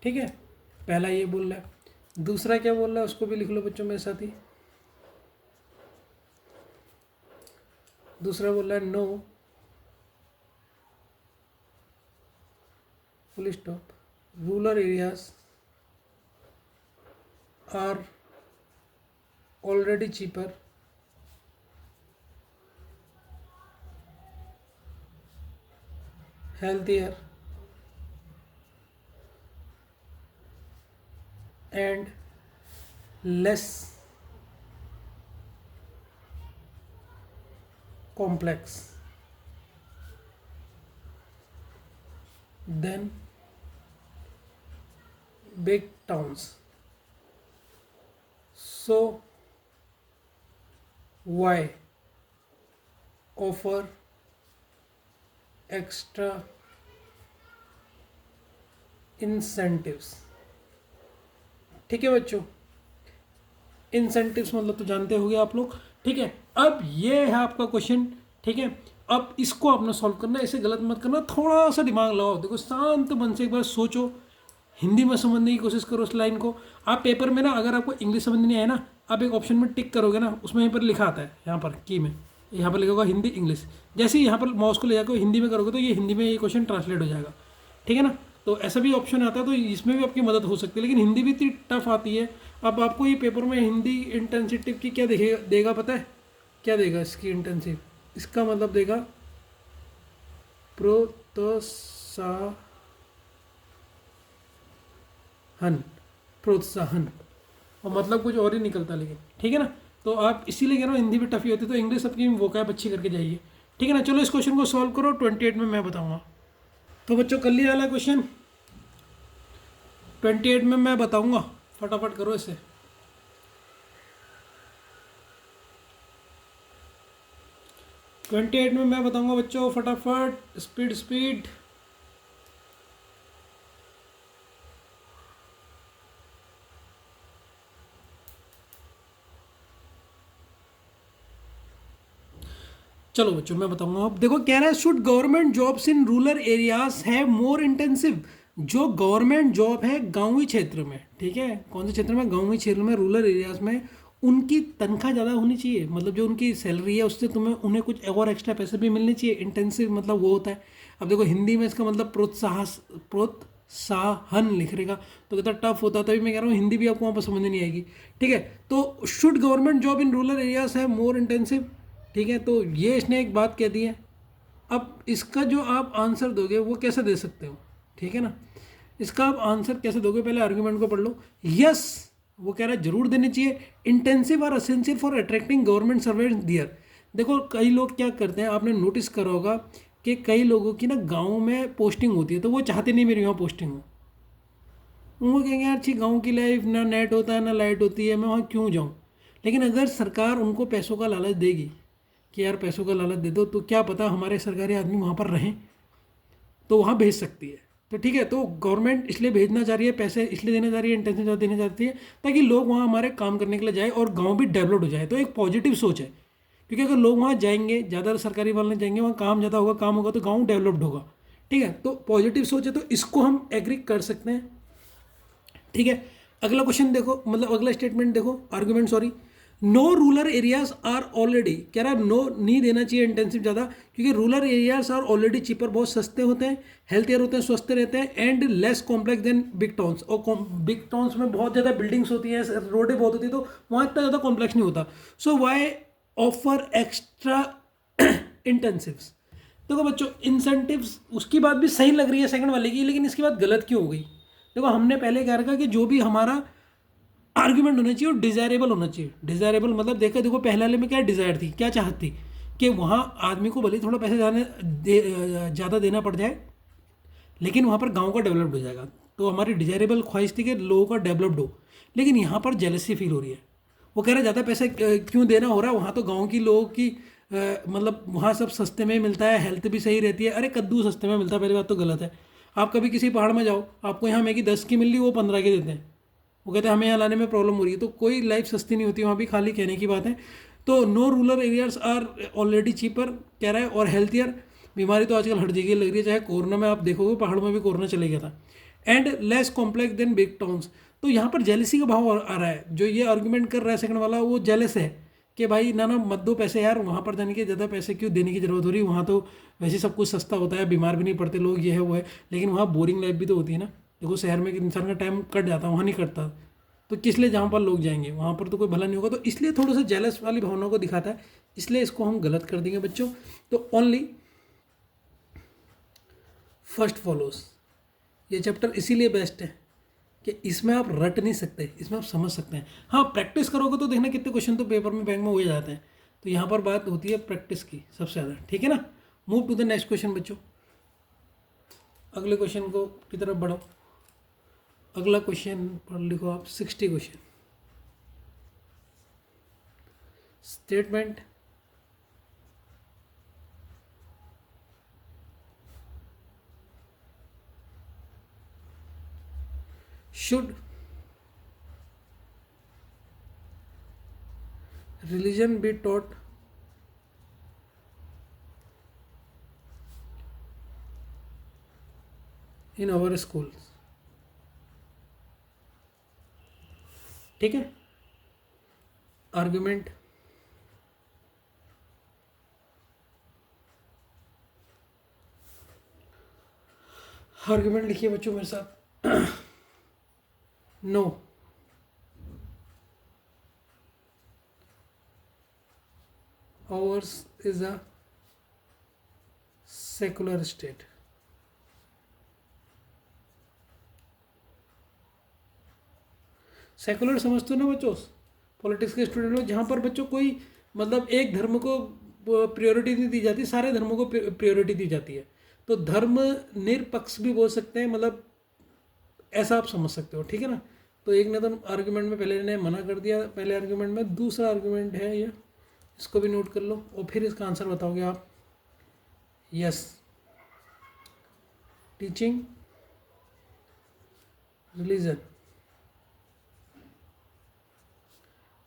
ठीक है, पहला ये बोल रहा है, दूसरा क्या बोल रहा है उसको भी लिख लो बच्चों मेरे साथ ही। दूसरा बोल रहा है no full stop rural areas are already cheaper healthier and less complex than big towns. So why offer extra incentives? ठीक है बच्चों, इंसेंटिव्स मतलब तो जानते होंगे आप लोग। ठीक है, अब ये है आपका क्वेश्चन। ठीक है, अब इसको आपने सॉल्व करना है, इसे गलत मत करना, थोड़ा सा दिमाग लगाओ। देखो शांत मन से एक बार सोचो, हिंदी में समझने की कोशिश करो उस लाइन को। आप पेपर में ना, अगर आपको इंग्लिश समझ नहीं आए ना, आप एक ऑप्शन में टिक करोगे ना, उसमें यहाँ पर लिखा आता है, यहाँ पर की में यहाँ पर लिखा होगा हिंदी इंग्लिश। जैसे ही यहाँ पर माउस को ले जाकर हिंदी में करोगे तो ये हिंदी में ये क्वेश्चन ट्रांसलेट हो जाएगा। ठीक है ना, तो ऐसा भी ऑप्शन आता है, तो इसमें भी आपकी मदद हो सकती है। लेकिन हिंदी भी इतनी टफ आती है। अब आपको ये पेपर में हिंदी इंटेंसिव की क्या देगा पता है क्या देगा? इसकी इंटेंसिव, इसका मतलब देगा प्रोत्साहन, और मतलब कुछ और ही निकलता लेकिन। ठीक है ना, तो आप इसीलिए कह रहा हूँ हिंदी भी टफ ही होती है, तो इंग्लिश आपकी वोकैब अच्छी करके जाइए। ठीक है ना, चलो इस क्वेश्चन को सॉल्व करो, 28 में मैं बताऊँगा। तो बच्चों कर लिया वाला क्वेश्चन 28 में मैं बताऊँगा, फटाफट करो इसे। ट्वेंटी एट में मैं बताऊंगा बच्चों, फटाफट, स्पीड स्पीड। चलो बच्चों मैं बताऊंगा। अब देखो कह रहा है, should government jobs in rural areas have more intensive. जो गवर्नमेंट जॉब है गांवी क्षेत्र में, ठीक है, कौन से क्षेत्र में? गांवी क्षेत्र में, रूरल एरियाज में, उनकी तनख्वाह ज़्यादा होनी चाहिए। मतलब जो उनकी सैलरी है उससे उन्हें कुछ और एक्स्ट्रा पैसे भी मिलने चाहिए। इंटेंसिव मतलब वो होता है, अब देखो हिंदी में इसका मतलब प्रोत्साहन लिख रहेगा तो कितना टफ होता है। तभी मैं कह रहा हूँ हिंदी भी आपको वहाँ पर समझ नहीं आएगी। ठीक है, तो should government job in rural areas है मोर इंटेंसिव। ठीक है, तो ये इसने एक बात कह दी है। अब इसका जो आप आंसर दोगे वो कैसे दे सकते हो? ठीक है ना, इसका आप आंसर कैसे दोगे? पहले आर्ग्यूमेंट को पढ़ लो। यस, वो कह रहा है जरूर देने चाहिए। इंटेंसिव और essential for attracting government servants there. देखो कई लोग क्या करते हैं, आपने नोटिस करा होगा कि कई लोगों की ना गाँव में पोस्टिंग होती है, तो वो चाहते नहीं मेरी वहाँ पोस्टिंग हो। उनको कहेंगे यार अच्छी गाँव की लाइफ, ना नेट होता है ना लाइट होती है, मैं वहाँ क्यों जाऊँ। लेकिन अगर सरकार उनको पैसों का लालच देगी कि यार पैसों का लालच दे दो, तो क्या पता हमारे सरकारी आदमी वहाँ पर रहें, तो वहाँ भेज सकती है। तो ठीक है, तो गवर्नमेंट इसलिए भेजना चाह रही है, पैसे इसलिए देने जा रही है, इंटेंशन ज़्यादा देने चाहती है ताकि लोग वहाँ हमारे काम करने के लिए जाए और गांव भी डेवलप हो जाए। तो एक पॉजिटिव सोच है, क्योंकि अगर लोग वहाँ जाएंगे, ज़्यादा सरकारी वाले जाएंगे, वहाँ काम ज़्यादा होगा, काम होगा तो गाँव डेवलप्ड होगा। ठीक है, तो पॉजिटिव सोच है, तो इसको हम एग्री कर सकते हैं। ठीक है, अगला क्वेश्चन देखो, मतलब अगला स्टेटमेंट देखो, argument sorry. No rural areas are already, कह रहा है नो नहीं देना चाहिए इंटेंसिव ज़्यादा, क्योंकि rural areas are already cheaper, बहुत सस्ते होते हैं, हेल्थियर होते हैं, स्वस्थ रहते हैं, and less complex than big towns. और बिग टाउन्स में बहुत ज़्यादा बिल्डिंग्स होती हैं, रोडें बहुत होती है, तो वहाँ इतना ज़्यादा कॉम्प्लेक्स नहीं होता। सो वाई ऑफर एक्स्ट्रा इंटेंसिव्स। देखो बच्चों इंसेंटिव्स, उसकी बात भी सही लग रही है सेकंड वाले की, लेकिन इसकी बात गलत क्यों हो गई? देखो हमने पहले क्या रखा कि जो भी हमारा आर्ग्यूमेंट होना चाहिए वो डिज़ायरेबल होना चाहिए। डिज़ायरेबल मतलब देखो पहले वाले में क्या डिज़ायर थी, क्या चाहत थी कि वहाँ आदमी को भले ही थोड़ा पैसे ज़्यादा देना पड़ जाए, लेकिन वहाँ पर गांव का डेवलप्ड हो जाएगा। तो हमारी डिजायरेबल ख्वाहिश थी कि लोगों का डेवलप्ड हो, लेकिन यहाँ पर जेलसी फील हो रही है। वो कह रहे ज़्यादा पैसे क्यों देना हो रहा है, वहाँ तो गांव की लोगों की मतलब वहाँ सब सस्ते में मिलता है, हेल्थ भी सही रहती है। अरे कद्दू सस्ते में मिलता है, पहली बात तो गलत है। आप कभी किसी पहाड़ में जाओ, आपको यहाँ मैगी 10 की मिल रही, वो 15 की देते हैं। वो कहते हैं हमें यहाँ लाने में प्रॉब्लम हो रही है। तो कोई लाइफ सस्ती नहीं होती वहाँ भी, खाली कहने की बात है। तो no rural areas are already cheaper कह रहा है और हेल्थियर। बीमारी तो आजकल हर जगह लग रही है, चाहे कोरोना में आप देखोगे पहाड़ों में भी कोरोना चले गया था। And less complex than big towns. तो यहाँ पर जेलसी का भाव आ रहा है। जो ये आर्गूमेंट कर रहा है सेकंड वाला, वो जेलस है कि भाई ना ना मत दो पैसे यार, वहाँ पर जाने के ज़्यादा पैसे क्यों देने की ज़रूरत हो रही है, वहाँ तो वैसे सब कुछ सस्ता होता है, बीमार भी नहीं पड़ते लोग, ये है वो है। लेकिन वहाँ बोरिंग लाइफ भी तो होती है ना। देखो शहर में इंसान का टाइम कट जाता है, वहाँ नहीं कटता। तो किस लिए जहाँ पर लोग जाएंगे, वहाँ पर तो कोई भला नहीं होगा। तो इसलिए थोड़ा सा जेलस वाली भावनाओं को दिखाता है, इसलिए इसको हम गलत कर देंगे बच्चों। तो ओनली फर्स्ट फॉलोज, ये चैप्टर इसीलिए बेस्ट है कि इसमें आप रट नहीं सकते, इसमें आप समझ सकते हैं। हाँ प्रैक्टिस करोगे तो देखना कितने क्वेश्चन तो पेपर में बैंक में हो जाते हैं। तो यहाँ पर बात होती है प्रैक्टिस की सबसे ज़्यादा, ठीक है ना। Move to the next question बच्चों, अगले क्वेश्चन को की तरफ बढ़ो। अगला क्वेश्चन पढ़ लिखो आप, 60 question. Statement should religion be taught in our schools? ठीक है। आर्गुमेंट, आर्गुमेंट लिखिए बच्चों मेरे साथ। No, ours is a secular state. Secular समझते हो ना बच्चों, पॉलिटिक्स के स्टूडेंट हो, जहाँ पर बच्चों कोई मतलब एक धर्म को प्रियोरिटी नहीं दी जाती, सारे धर्मों को प्रियोरिटी दी जाती है। तो धर्म निरपक्ष भी बोल सकते हैं, मतलब ऐसा आप समझ सकते हो, ठीक है ना। तो एक ने तो आर्गुमेंट में पहले ने मना कर दिया, पहले आर्गुमेंट में। दूसरा आर्गुमेंट है ये, इसको भी नोट कर लो और फिर इसका आंसर बताओगे आप। Yes, teaching religion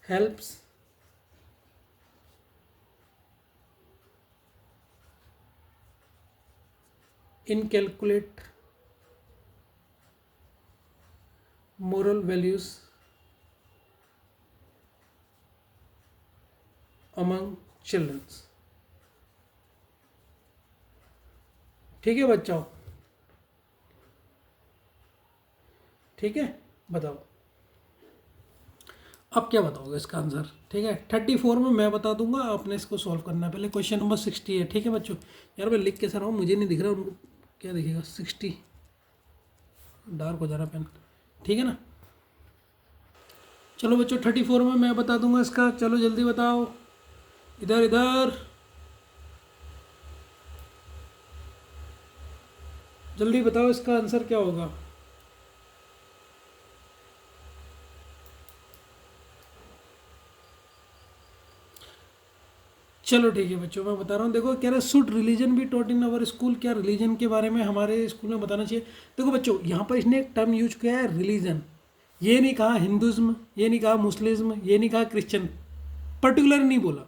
helps inculcate moral values among children। ठीक है बच्चों, ठीक है, बताओ अब क्या बताओगे इसका आंसर। ठीक है, 34 में मैं बता दूंगा, आपने इसको सॉल्व करना है। पहले क्वेश्चन नंबर 60 है, ठीक है बच्चों। यार मैं लिख के सर रहा हूँ, मुझे नहीं दिख रहा, उनको क्या दिखेगा। 60 डार्क हो जा रहा पेन, ठीक है ना। चलो बच्चों 34 में मैं बता दूंगा इसका, चलो जल्दी बताओ, इधर इधर जल्दी बताओ इसका आंसर क्या होगा। चलो ठीक है बच्चों, मैं बता रहा हूँ। देखो कह रहा है शुड रिलीजन भी टॉट इन अवर स्कूल, क्या रिलीजन के बारे में हमारे स्कूल में बताना चाहिए। देखो बच्चों यहाँ पर इसने एक टर्म यूज किया है रिलीजन, ये नहीं कहा हिंदुज़्म, ये नहीं कहा मुस्लिम, ये नहीं कहा क्रिश्चियन, पर्टिकुलर नहीं बोला।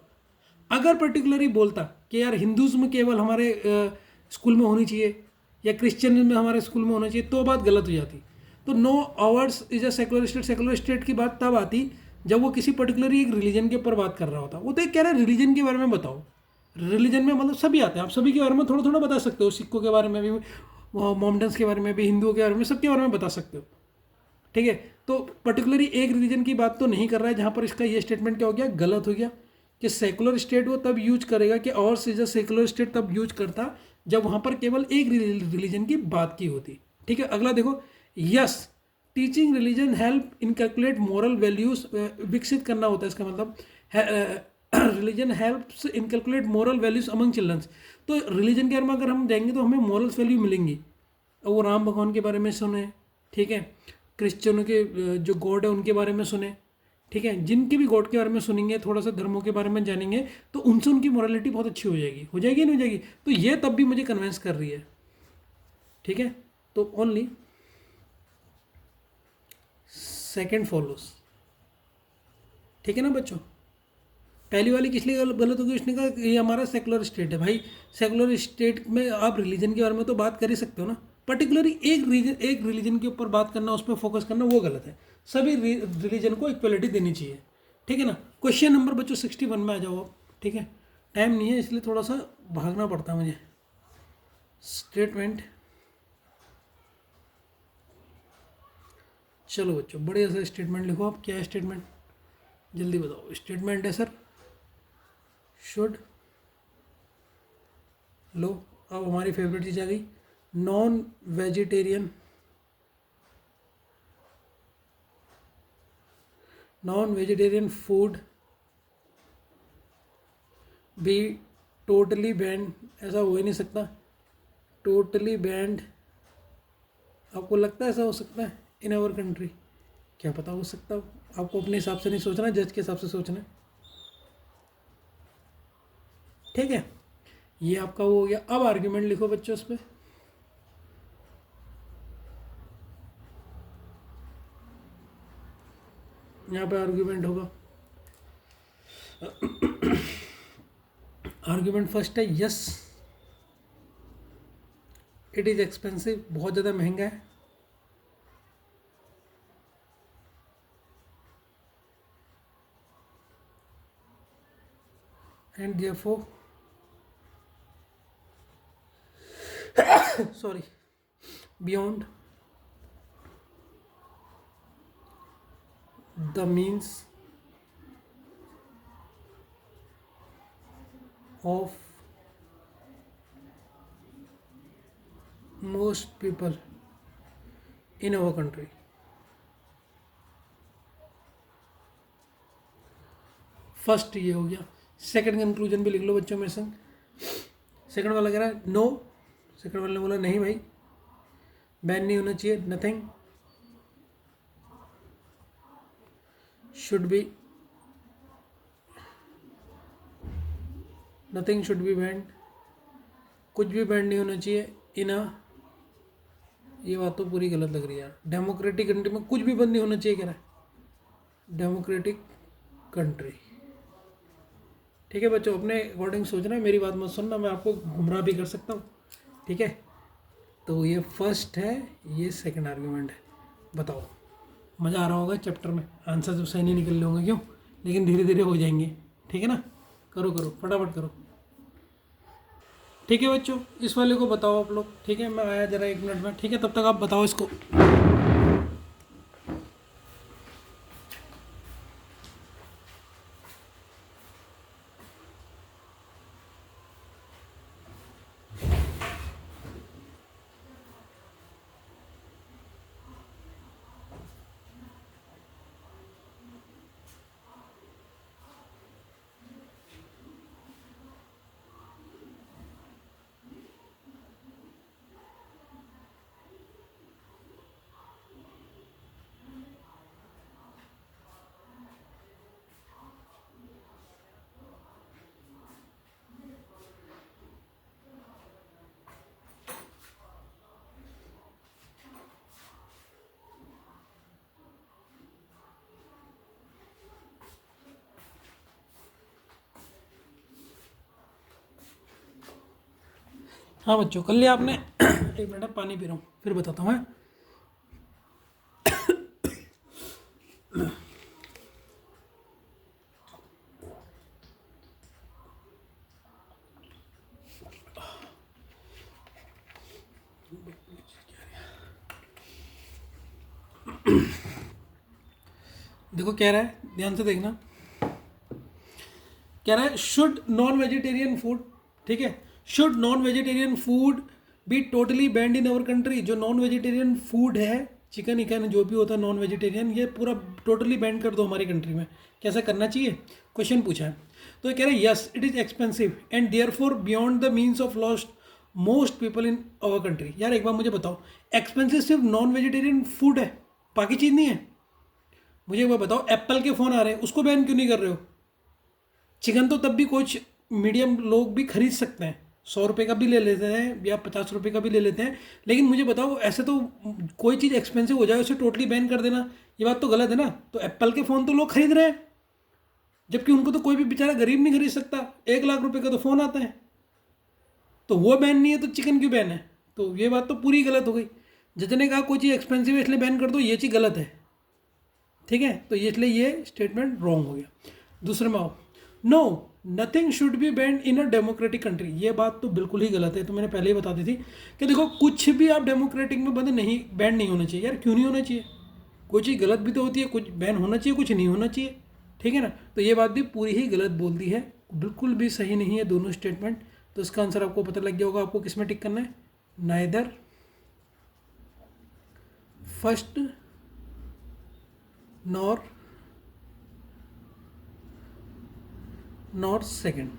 अगर पर्टिकुलरली बोलता कि यार हिंदुज़्म केवल हमारे स्कूल में होनी चाहिए या क्रिश्चियनिज्म हमारे स्कूल में होना चाहिए, तो बात गलत हो जाती। तो no ours is a secular state, secular state की बात तब आती जब वो किसी पर्टिकुलर एक रिलीजन के ऊपर बात कर रहा होता। वो तो एक कह रहा है रिलीजन के बारे में बताओ। रिलीजन में मतलब सभी आते हैं, आप सभी के बारे में थोड़ा थोड़ा बता सकते हो, सिखों के बारे में भी, मोमडन्स के बारे में भी, हिंदुओं के बारे में, सबके बारे में बता सकते हो, ठीक है। तो पर्टिकुलरली एक रिलीजन की बात तो नहीं कर रहा है, जहाँ पर इसका ये स्टेटमेंट क्या हो गया, गलत हो गया। कि सेकुलर स्टेट वो तब यूज करेगा कि और इज अ सेकुलर स्टेट तब यूज करता जब वहाँ पर केवल एक रिलीजन की बात की होती, ठीक है। अगला देखो, yes, teaching religion help inculcate moral values, विकसित करना होता है इसका मतलब, religion helps inculcate moral values among childrens. तो रिलीजन के बारे में अगर हम जाएंगे तो हमें मॉरल्स वैल्यू मिलेंगी। वो राम भगवान के बारे में सुने, ठीक है, क्रिश्चियनों के जो गॉड है उनके बारे में सुने, ठीक है, जिनके भी गॉड के बारे में सुनेंगे, थोड़ा सा धर्मों के बारे में जानेंगे, तो उनसे उनकी मॉरलिटी बहुत अच्छी हो जाएगी, हो जाएगी नहीं हो जाएगी। तो ये तब भी मुझे कन्विंस कर रही है, ठीक है। तो ओनली सेकंड फॉलोस, ठीक है ना बच्चों। पहली वाली किस लिए गलत होगी, उसने कहा ये हमारा सेकुलर स्टेट है। भाई सेकुलर स्टेट में आप रिलीजन के बारे में तो बात कर ही सकते हो ना, पर्टिकुलरली एक रिलीजन के ऊपर बात करना, उस पर फोकस करना वो गलत है। सभी रिलीजन को इक्वलिटी देनी चाहिए, ठीक है ना। क्वेश्चन नंबर बच्चों 61 में आ जाओ आप, ठीक है, टाइम नहीं है इसलिए थोड़ा सा भागना पड़ता है मुझे। स्टेटमेंट, चलो बच्चों बढ़िया सा स्टेटमेंट लिखो आप। क्या है स्टेटमेंट, जल्दी बताओ। स्टेटमेंट है सर शुड, लो अब हमारी फेवरेट चीज़ आ गई, non vegetarian, non vegetarian food भी टोटली बैंड। ऐसा हो ही नहीं सकता, टोटली बैंड। आपको लगता है ऐसा हो सकता है इन आवर कंट्री? क्या पता हो सकता हो, आपको अपने हिसाब से नहीं सोचना, जज के हिसाब से सोचना है, ठीक है। ये आपका वो हो गया। अब आर्ग्यूमेंट लिखो बच्चों उस पर। यहाँ पे आर्ग्यूमेंट होगा, आर्ग्यूमेंट फर्स्ट है यस इट इज़ एक्सपेंसिव, बहुत ज़्यादा महंगा है। And therefore sorry, beyond the means of most people in our country। First ये हो गया। सेकंड कंक्लूजन भी लिख लो बच्चों मेरे संग। सेकंड वाला कह रहा है नो, सेकंड वाले ने बोला नहीं भाई बैन नहीं होना चाहिए, nothing should B, nothing should be band, कुछ भी बैंड नहीं होना चाहिए इन अ, ये बात तो पूरी गलत लग रही है यार, डेमोक्रेटिक कंट्री में कुछ भी बंद नहीं होना चाहिए कह रहा है, डेमोक्रेटिक कंट्री। ठीक है बच्चों, अपने अकॉर्डिंग सोचना है, मेरी बात मत सुनना, मैं आपको गुमराह भी कर सकता हूँ, ठीक है। तो ये फर्स्ट है, ये सेकंड आर्ग्यूमेंट है। बताओ मज़ा आ रहा होगा चैप्टर में, आंसर तो सही नहीं निकल रहे होंगे क्यों, लेकिन धीरे धीरे हो जाएंगे, ठीक है ना। करो करो फटाफट करो, ठीक है बच्चों। इस वाले को बताओ आप लोग, ठीक है, मैं आया ज़रा 1 मिनट में, ठीक है, तब तक आप बताओ इसको। हाँ बच्चों कर लिया आपने? 1 मिनट पानी पी रहा हूँ फिर बताता हूँ। देखो कह रहा है, ध्यान से देखना, कह रहा है शुड नॉन वेजिटेरियन फूड, ठीक है, should non vegetarian food be totally band in our country. जो नॉन वेजिटेरियन फूड है चिकन इकन जो भी होता है नॉन वेजिटेरियन, ये पूरा टोटली बैन कर दो हमारी कंट्री में, कैसा करना चाहिए, क्वेश्चन पूछा है। तो ये कह रहे हैं yes it is expensive and therefore beyond the means of lost most people in our country. यार एक बार मुझे बताओ, एक्सपेंसिव सिर्फ नॉन वेजिटेरियन फूड है, बाकी चीज़ नहीं है? मुझे एक बार बताओ, एप्पल के फ़ोन आ रहे हैं, उसको बैन क्यों नहीं कर रहे हो? चिकन तो तब भी कुछ मीडियम लोग भी खरीद सकते हैं, 100 रुपये का भी ले लेते हैं या 50 रुपये का भी ले लेते हैं, लेकिन मुझे बताओ ऐसे तो कोई चीज़ एक्सपेंसिव हो जाए उसे टोटली बैन कर देना, ये बात तो गलत है ना। तो एप्पल के फ़ोन तो लोग खरीद रहे हैं, जबकि उनको तो कोई भी बेचारा गरीब नहीं खरीद सकता, 1 लाख रुपए का तो फ़ोन आता है। तो वो बैन नहीं है तो चिकन क्यों बैन है? तो ये बात तो पूरी गलत हो गई। जितने कहा कोई चीज़ एक्सपेंसिव है इसलिए बैन कर दो, ये चीज़ गलत है, ठीक है। तो ये इसलिए ये स्टेटमेंट रॉन्ग हो गया। दूसरे में आओ, no nothing should be banned in a democratic country. ये बात तो बिल्कुल ही गलत है, तो मैंने पहले ही बता दी थी कि देखो कुछ भी आप डेमोक्रेटिक में बंद नहीं, बैंड नहीं होना चाहिए। यार क्यों नहीं होना चाहिए? कोई चीज़ गलत भी तो होती है, कुछ बैन होना चाहिए, कुछ नहीं होना चाहिए, ठीक है ना। तो ये बात भी पूरी ही गलत बोल दी है, बिल्कुल भी सही नहीं है दोनों स्टेटमेंट। तो इसका आंसर आपको पता लग गया होगा, आपको किस में टिक करना है, नाइदर फर्स्ट नॉर सेकंड,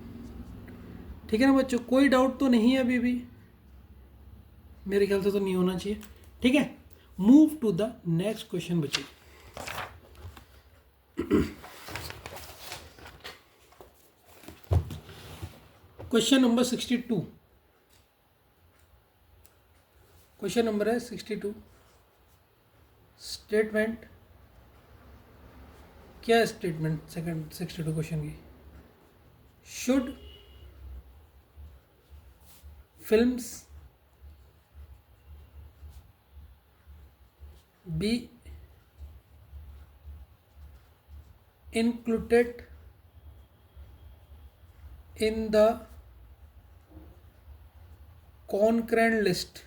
ठीक है ना बच्चों। कोई डाउट तो नहीं है अभी भी, मेरे ख्याल से तो नहीं होना चाहिए, ठीक है। Move to the next question बच्चों। क्वेश्चन नंबर 62, क्वेश्चन नंबर है 62। स्टेटमेंट क्या है? स्टेटमेंट सेकंड 62 क्वेश्चन की, should films be included in the concurrent list,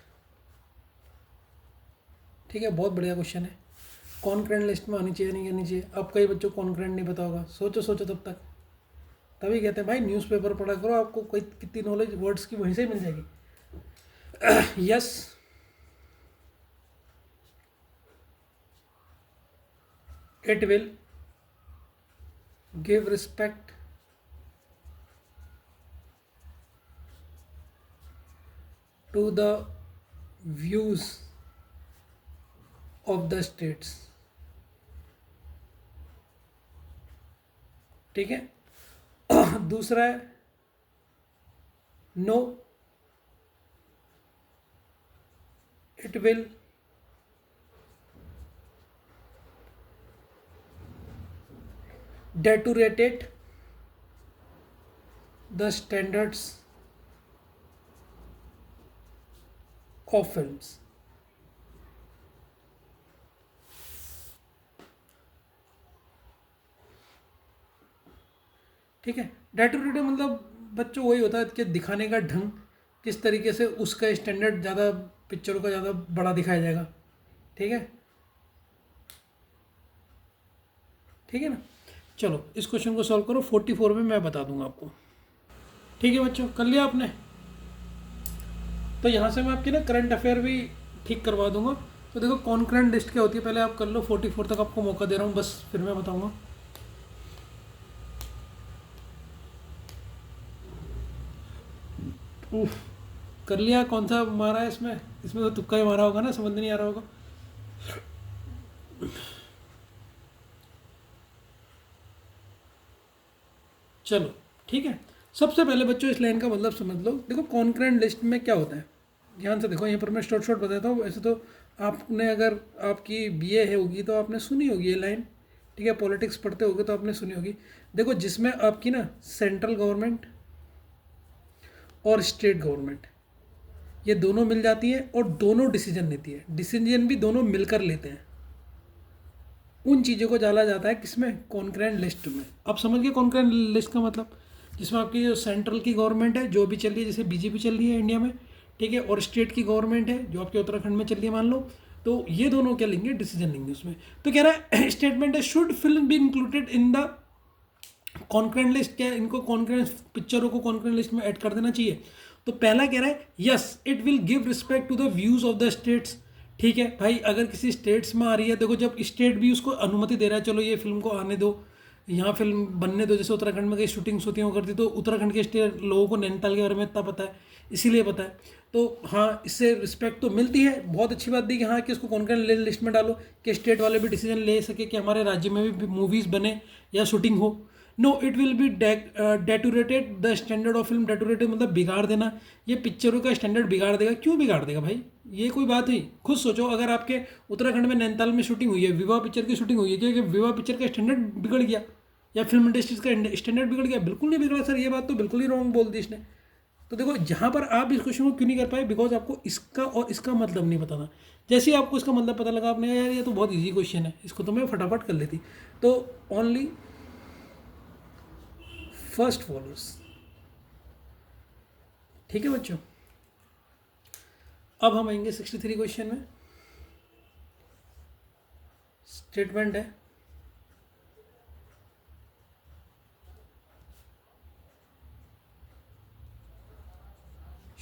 ठीक है। बहुत बढ़िया क्वेश्चन है, कॉन्करेंट लिस्ट में आनी चाहिए नहीं आनी चाहिए। अब कई बच्चों को कॉन्करेंट नहीं पता होगा, सोचो सोचो तब तक, तभी कहते हैं भाई न्यूज़पेपर पढ़ा करो, आपको कोई कितनी नॉलेज वर्ड्स की वहीं से ही मिल जाएगी। Yes it will give respect to the views of the states, ठीक है। दूसरा है no it will deteriorate the standards of films, ठीक है। डेटोरेट मतलब बच्चों वही होता है कि दिखाने का ढंग, किस तरीके से उसका स्टैंडर्ड ज़्यादा, पिक्चरों का ज़्यादा बड़ा दिखाया जाएगा, ठीक है, ठीक है ना। चलो इस क्वेश्चन को सॉल्व करो, 44 में मैं बता दूंगा आपको, ठीक है बच्चों। कर लिया आपने? तो यहाँ से मैं आपकी ना करंट अफेयर भी ठीक करवा दूंगा। तो देखो कॉन्करेंट लिस्ट क्या होती है, पहले आप कर लो, 44 तक आपको मौका दे रहा हूँ, बस फिर मैं बताऊँगा। कर लिया? कौन सा मारा है इसमें? इसमें तो तुक्का ही मारा होगा ना, समझ नहीं आ रहा होगा। चलो ठीक है। सबसे पहले बच्चों इस लाइन का मतलब समझ लो। देखो कॉन्करेंट लिस्ट में क्या होता है, ध्यान से देखो, यहाँ पर मैं शॉर्ट शॉर्ट बताता हूँ। वैसे तो आपने, अगर आपकी बीए है होगी तो आपने सुनी होगी ये लाइन, ठीक है, पॉलिटिक्स पढ़ते होगे तो आपने सुनी होगी। देखो जिसमें आपकी ना सेंट्रल गवर्नमेंट और स्टेट गवर्नमेंट ये दोनों मिल जाती है और दोनों डिसीजन लेती है, डिसीजन भी दोनों मिलकर लेते हैं, उन चीज़ों को डाला जाता है किसमें, कॉन्करेंट लिस्ट में। अब समझ गए कॉन्करेंट लिस्ट का मतलब, जिसमें आपकी जो सेंट्रल की गवर्नमेंट है जो भी चल रही है, जैसे बीजेपी चल रही है इंडिया में, ठीक है, और स्टेट की गवर्नमेंट है जो आपके उत्तराखंड में चल रही है मान लो, तो ये दोनों क्या लेंगे, डिसीजन लेंगे उसमें। तो कह रहा है स्टेटमेंट है should film be included in the concurrent list, क्या इनको कॉन्करेंट पिक्चरों को कॉन्करेंट लिस्ट में ऐड कर देना चाहिए। तो पहला कह रहा है yes it will give respect to the views of the states, ठीक है भाई, अगर किसी स्टेट्स में आ रही है, देखो जब स्टेट भी उसको अनुमति दे रहा है, चलो ये फिल्म को आने दो, यहाँ फिल्म बनने दो, जैसे उत्तराखंड में कई शूटिंग्स होती हैं करती, तो उत्तराखंड के स्टेट लोगों को नैनीताल के बारे में इतना पता है, इसीलिए पता है। तो हाँ, इससे रिस्पेक्ट तो मिलती है, बहुत अच्छी बात भी कि हाँ कि इसको कौन कौन लिस्ट में डालो, कि स्टेट वाले भी डिसीजन ले सके कि हमारे राज्य में भी मूवीज़ बने या शूटिंग हो। No, it will be deteriorated the standard of film. Deteriorated मतलब बिगाड़ देना, ये पिक्चरों का स्टैंडर्ड बिगाड़ देगा। क्यों बिगाड़ देगा भाई, ये कोई बात है? खुद सोचो, अगर आपके उत्तराखंड में नैनीताल में शूटिंग हुई है, विवाह पिक्चर की शूटिंग हुई है, क्योंकि विवाह पिक्चर का स्टैंडर्ड बिगड़ गया या फिल्म इंडस्ट्रीज का स्टैंडर्ड बिगड़ गया? बिल्कुल नहीं बिगड़ा सर, ये बात तो बिल्कुल ही रॉन्ग बोल दी इसने। तो देखो, जहाँ पर आप इस क्वेश्चन को क्यों नहीं कर पाए, बिकॉज आपको इसका और इसका मतलब नहीं पता था। जैसे ही आपको इसका मतलब पता लगा, आपने कहा यार ये तो बहुत ईजी क्वेश्चन है, इसको तो मैं फटाफट कर लेती। तो ओनली फर्स्ट फॉलोस। ठीक है बच्चों, अब हम आएंगे 63 क्वेश्चन में। स्टेटमेंट है,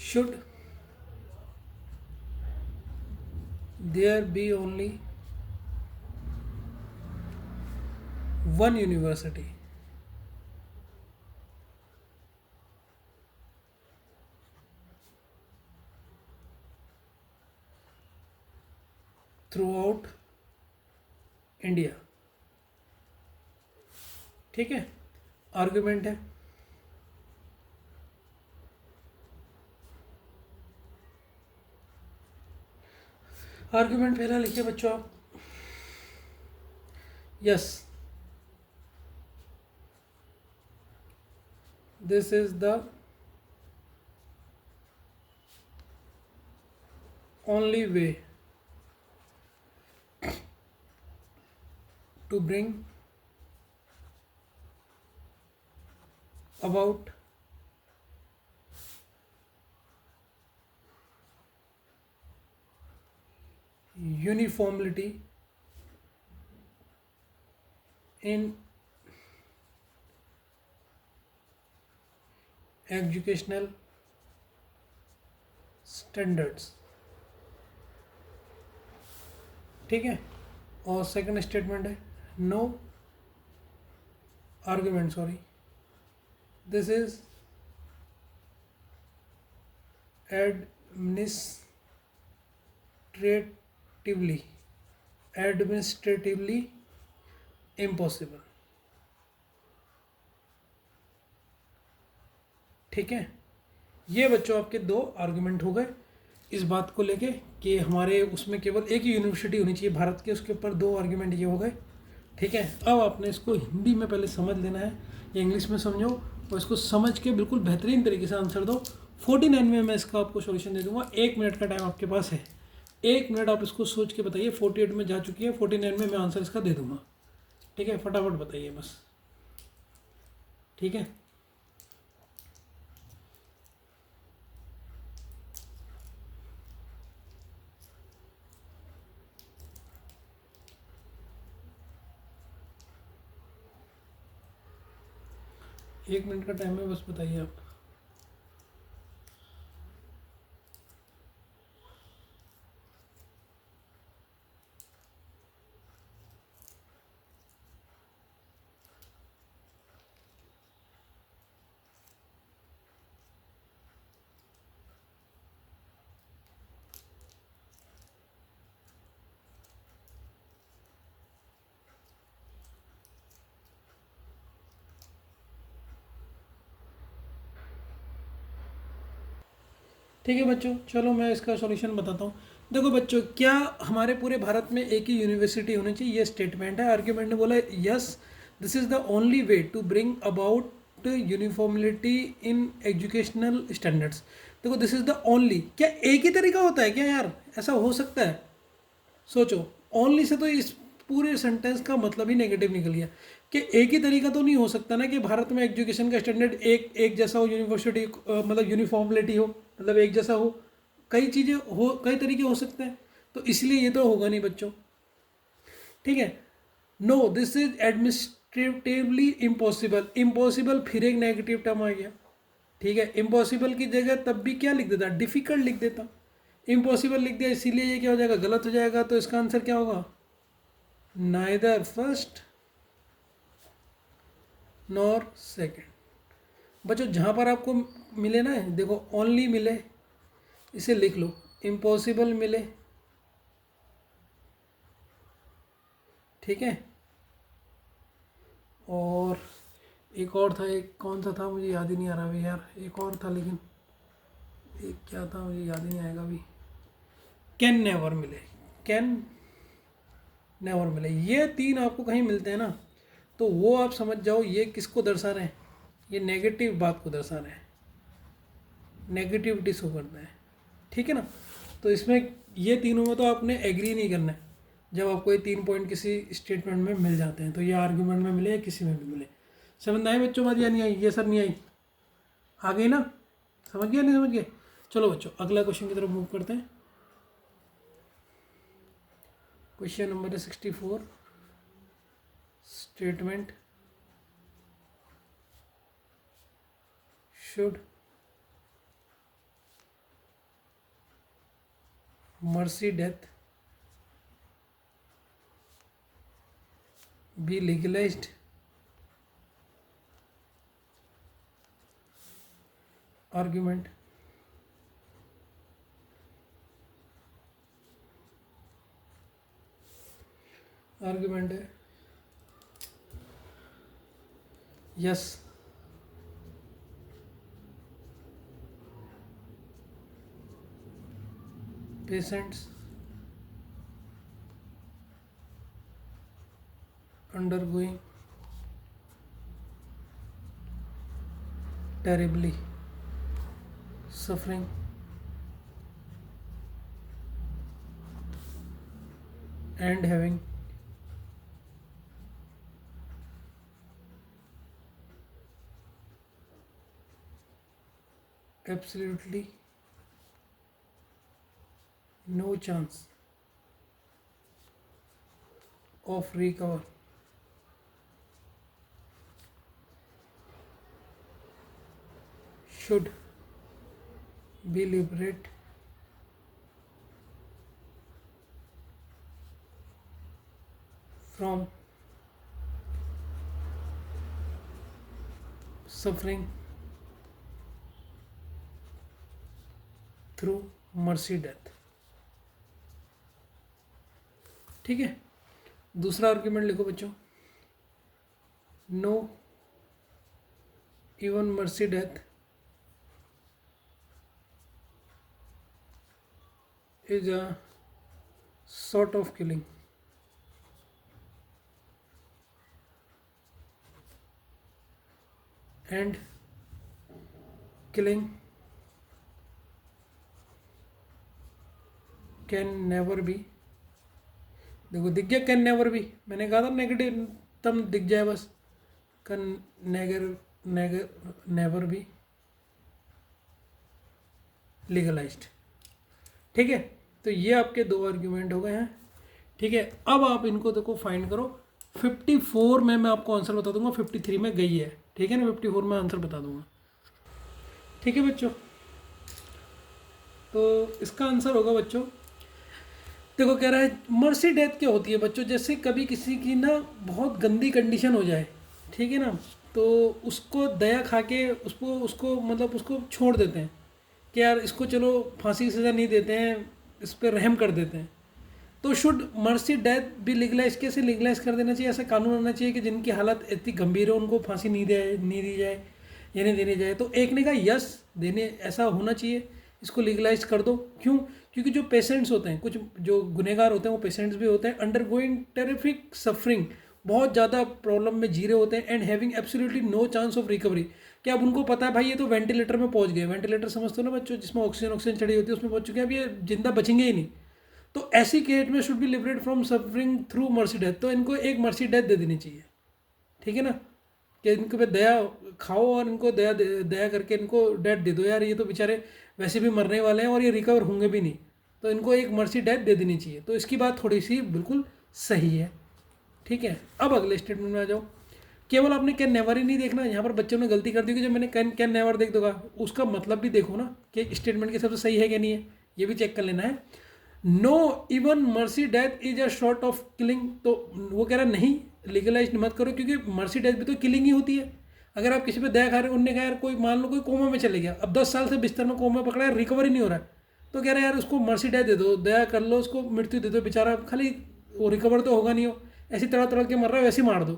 should there be only one university throughout India? ठीक है, आर्गुमेंट है, आर्गुमेंट पहला लिखिए बच्चों आप। Yes, this is the only way to bring about uniformity in educational standards। ठीक है, और सेकंड स्टेटमेंट है, no argument, sorry, this is administratively impossible. ठीक है, ये बच्चों आपके दो आर्गुमेंट हो गए इस बात को लेके कि हमारे उसमें केवल एक ही यूनिवर्सिटी होनी चाहिए भारत के, उसके ऊपर दो आर्गुमेंट ये हो गए। ठीक है, अब आपने इसको हिंदी में पहले समझ लेना है या इंग्लिश में समझो, और इसको समझ के बिल्कुल बेहतरीन तरीके से आंसर दो। 49 में मैं इसका आपको सॉल्यूशन दे दूंगा, 1 मिनट का टाइम आपके पास है, 1 मिनट आप इसको सोच के बताइए। 48 में जा चुकी है, 49 में मैं आंसर इसका दे दूंगा। ठीक है, फटाफट बताइए बस। ठीक है, एक मिनट का टाइम है, बस बताइए आप। ठीक है बच्चों, चलो मैं इसका सॉल्यूशन बताता हूँ। देखो बच्चों, क्या हमारे पूरे भारत में एक ही यूनिवर्सिटी होनी चाहिए, ये स्टेटमेंट है। आर्ग्यूमेंट ने बोला yes, this is the only way to bring about uniformility in educational standards. देखो, दिस इज़ द ओनली, क्या एक ही तरीका होता है क्या यार? ऐसा हो सकता है? सोचो, ओनली से तो इस पूरे सेंटेंस का मतलब ही नेगेटिव निकल गया कि एक ही तरीका तो नहीं हो सकता ना कि भारत में एजुकेशन का स्टैंडर्ड एक जैसा हो, यूनिवर्सिटी मतलब यूनिफॉर्मलिटी हो, मतलब एक जैसा हो। कई चीज़ें हो, कई तरीके हो सकते हैं, तो इसलिए ये तो होगा नहीं बच्चों। ठीक है, no, this is administratively impossible. Impossible फिर एक नेगेटिव टर्म आ गया। ठीक है, इम्पॉसिबल की जगह तब भी क्या लिख देता, डिफ़िकल्ट लिख देता। इम्पॉसिबल लिख दिया, इसीलिए ये क्या हो जाएगा, गलत हो जाएगा। तो इसका आंसर क्या होगा, नाइदर फर्स्ट नॉर सेकेंड। बच्चों जहाँ पर आपको मिले ना, देखो ओनली मिले, इसे लिख लो, इम्पॉसिबल मिले, ठीक है। और एक और था, एक कौन सा था मुझे याद ही नहीं आ रहा अभी यार, एक और था लेकिन एक क्या था मुझे याद ही नहीं आएगा अभी। कैन नेवर मिले, कैन नेवर मिले, ये तीन आपको कहीं मिलते हैं ना, तो वो आप समझ जाओ ये किसको दर्शा रहे हैं, ये नेगेटिव बात को दर्शा रहे हैं, नेगेटिविटी शो करता है, ठीक है ना। तो इसमें ये तीनों में तो आपने एग्री नहीं करना है। जब आपको ये 3 पॉइंट किसी स्टेटमेंट में मिल जाते हैं, तो ये आर्ग्यूमेंट में मिले या किसी में भी मिले। समझ में आई बच्चों बात या नहीं आई, ये सब नहीं आई, आ गई ना, समझ गया नहीं समझ गए। चलो बच्चों अगला क्वेश्चन की तरफ मूव करते हैं। Question number 64, statement should mercy death be legalized? Argument. Argument है yes, patients undergoing terribly suffering and having absolutely no chance of recover should be liberated from suffering through mercy death, ठीक है। दूसरा argument लिखो बच्चों, no even mercy death is a sort of killing and killing can never be, देखो दिख गया can never भी, मैंने कहा था नेगेटिव तम दिख जाए बस, कैन नेवर भी लीगलाइज्ड, ठीक है। तो ये आपके दो आर्ग्यूमेंट हो गए हैं, ठीक है। अब आप इनको देखो फाइंड करो। 54 में मैं आपको आंसर बता दूंगा, 53 में गई है, ठीक है ना, 54 में आंसर बता दूंगा, ठीक है बच्चों। तो इसका आंसर होगा बच्चों, देखो कह रहा है मर्सी डेथ क्या होती है बच्चों, जैसे कभी किसी की ना बहुत गंदी कंडीशन हो जाए, ठीक है ना, तो उसको दया खा के उसको मतलब उसको छोड़ देते हैं कि यार इसको चलो फांसी की सज़ा नहीं देते हैं, इस पर रहम कर देते हैं। तो शुड मर्सी डेथ भी लीगलाइज, कैसे लीगलाइज कर देना चाहिए, ऐसा कानून होना चाहिए कि जिनकी हालत इतनी गंभीर हो उनको फांसी नहीं दी जाए या नहीं देनी जाए। तो एक ने कहा यस देने, ऐसा होना चाहिए, इसको लीगलाइज कर दो। क्यों? क्योंकि जो पेशेंट्स होते हैं, कुछ जो गुनहगार होते हैं वो पेशेंट्स भी होते हैं, अंडरगोइंग टेरिफिक सफरिंग, बहुत ज़्यादा प्रॉब्लम में जी रहे होते हैं, and having absolutely no chance of recovery. क्या अब उनको पता है भाई ये तो वेंटिलेटर में पहुंच गए, वेंटिलेटर समझते हो ना बच्चों, जिसमें ऑक्सीजन चढ़ी होती है उसमें पहुंच चुके हैं, अब ये जिंदा बचेंगे ही नहीं। तो ऐसी केस में should be liberate from suffering through mercy death, तो इनको एक मर्सी डेथ दे देनी चाहिए, ठीक है ना, कि इनके पे दया खाओ और इनको दया करके इनको डेथ दे दो, यार ये तो बेचारे वैसे भी मरने वाले हैं और ये रिकवर होंगे भी नहीं, तो इनको एक मर्सी डेथ दे देनी चाहिए। तो इसकी बात थोड़ी सी बिल्कुल सही है, ठीक है। अब अगले स्टेटमेंट में आ जाओ। केवल आपने कैन नेवर ही नहीं देखना, यहाँ पर बच्चों ने गलती कर दी कि जब मैंने कैन नेवर देख दूंगा, उसका मतलब भी देखो ना कि स्टेटमेंट के सबसे सही है कि नहीं है, ये भी चेक कर लेना है। No even mercy death is a short of killing, तो वो कह रहा है नहीं लीगलाइज मत करो, क्योंकि मर्सी डेथ भी तो किलिंग ही होती है। अगर आप किसी पे दया खा रहे हो, उनने कहा यार कोई मान लो कोई कोमा में चले गया, अब 10 साल से बिस्तर में कोमा पकड़ा है, रिकवरी नहीं हो रहा है, तो कह रहे हैं यार उसको मर्सी डेथ दे दो, दया कर लो, उसको मृत्यु दे दो, बेचारा खाली वो रिकवर तो होगा नहीं, हो ऐसी तरह तरह के मर रहा है वैसे मार दो।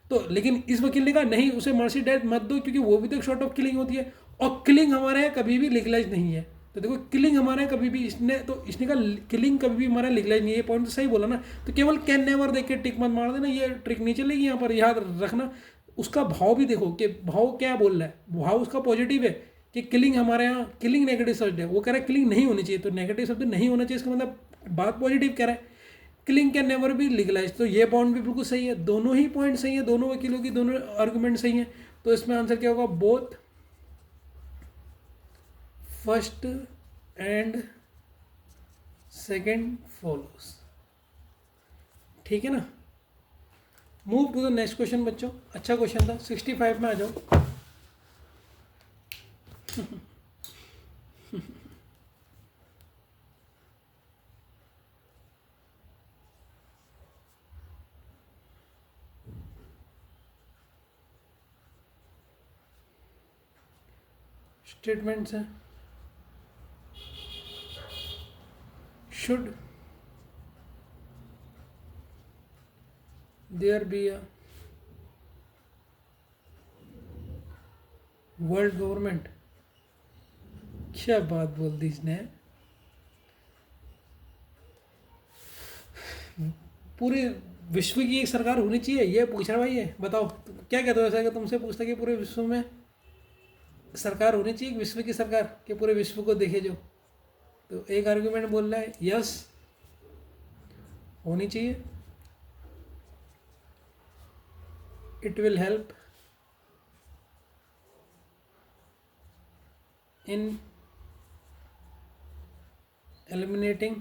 तो लेकिन इस वकील ने कहा नहीं उसे मर्सी डेथ मत दो, क्योंकि वो भी तो एक शॉर्ट ऑफ किलिंग होती है, और किलिंग हमारे यहाँ कभी भी लीगलाइज नहीं है। तो देखो किलिंग हमारे यहाँ कभी भी इसने कहा किलिंग कभी भी हमारा लीगलाइज नहीं है, ये पॉइंट तो सही बोला ना। तो केवल कैन नेवर देख के टिक मत मार देना, ये ट्रिक नहीं चलेगी यहाँ पर, याद रखना। उसका भाव भी देखो कि भाव क्या बोल रहा है, भाव उसका पॉजिटिव है कि किलिंग हमारे यहाँ, किलिंग नेगेटिव शब्द है, वो कह रहा है किलिंग नहीं होनी चाहिए, तो नेगेटिव शब्द नहीं होना चाहिए, इसका मतलब बात पॉजिटिव कह रहा है, killing can never be legalise. तो ये पॉइंट भी बिल्कुल सही है, दोनों ही पॉइंट सही है, दोनों वकीलों की दोनों आर्गूमेंट सही है। तो इसमें आंसर क्या होगा, both first and second follows. ठीक है ना। Move to the next question बच्चों, अच्छा क्वेश्चन था, 65 में आ जाओ। स्टेटमेंट्स हैं, should there be a world government. क्या बात बोल दी इसने, पूरे विश्व की एक सरकार होनी चाहिए, ये पूछ रहा भाई, ये बताओ क्या कहते हो ऐसा, कि तुमसे पूछता कि पूरे विश्व में सरकार होनी चाहिए, विश्व की सरकार कि पूरे विश्व को देखे जो। तो एक आर्गुमेंट बोल रहा है यस होनी चाहिए, it will help in eliminating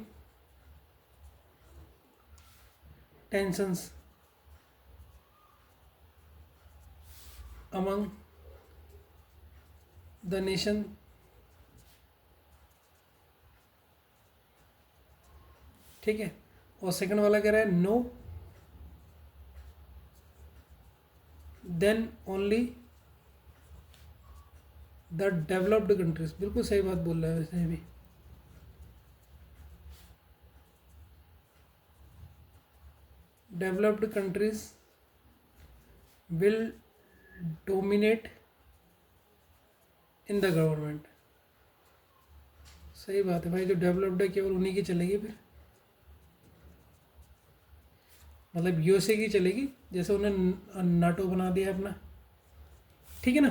tensions among the nation, ठीक है। और सेकंड वाला कह रहा है no then only the developed countries. बिल्कुल सही बात बोल रहा है वैसे भी, developed countries will dominate in the government. सही बात है भाई, जो डेवलप्ड है केवल उन्हीं की चलेगी, फिर मतलब यूएसए की चलेगी, जैसे उन्हें नाटो बना दिया अपना। ठीक है ना।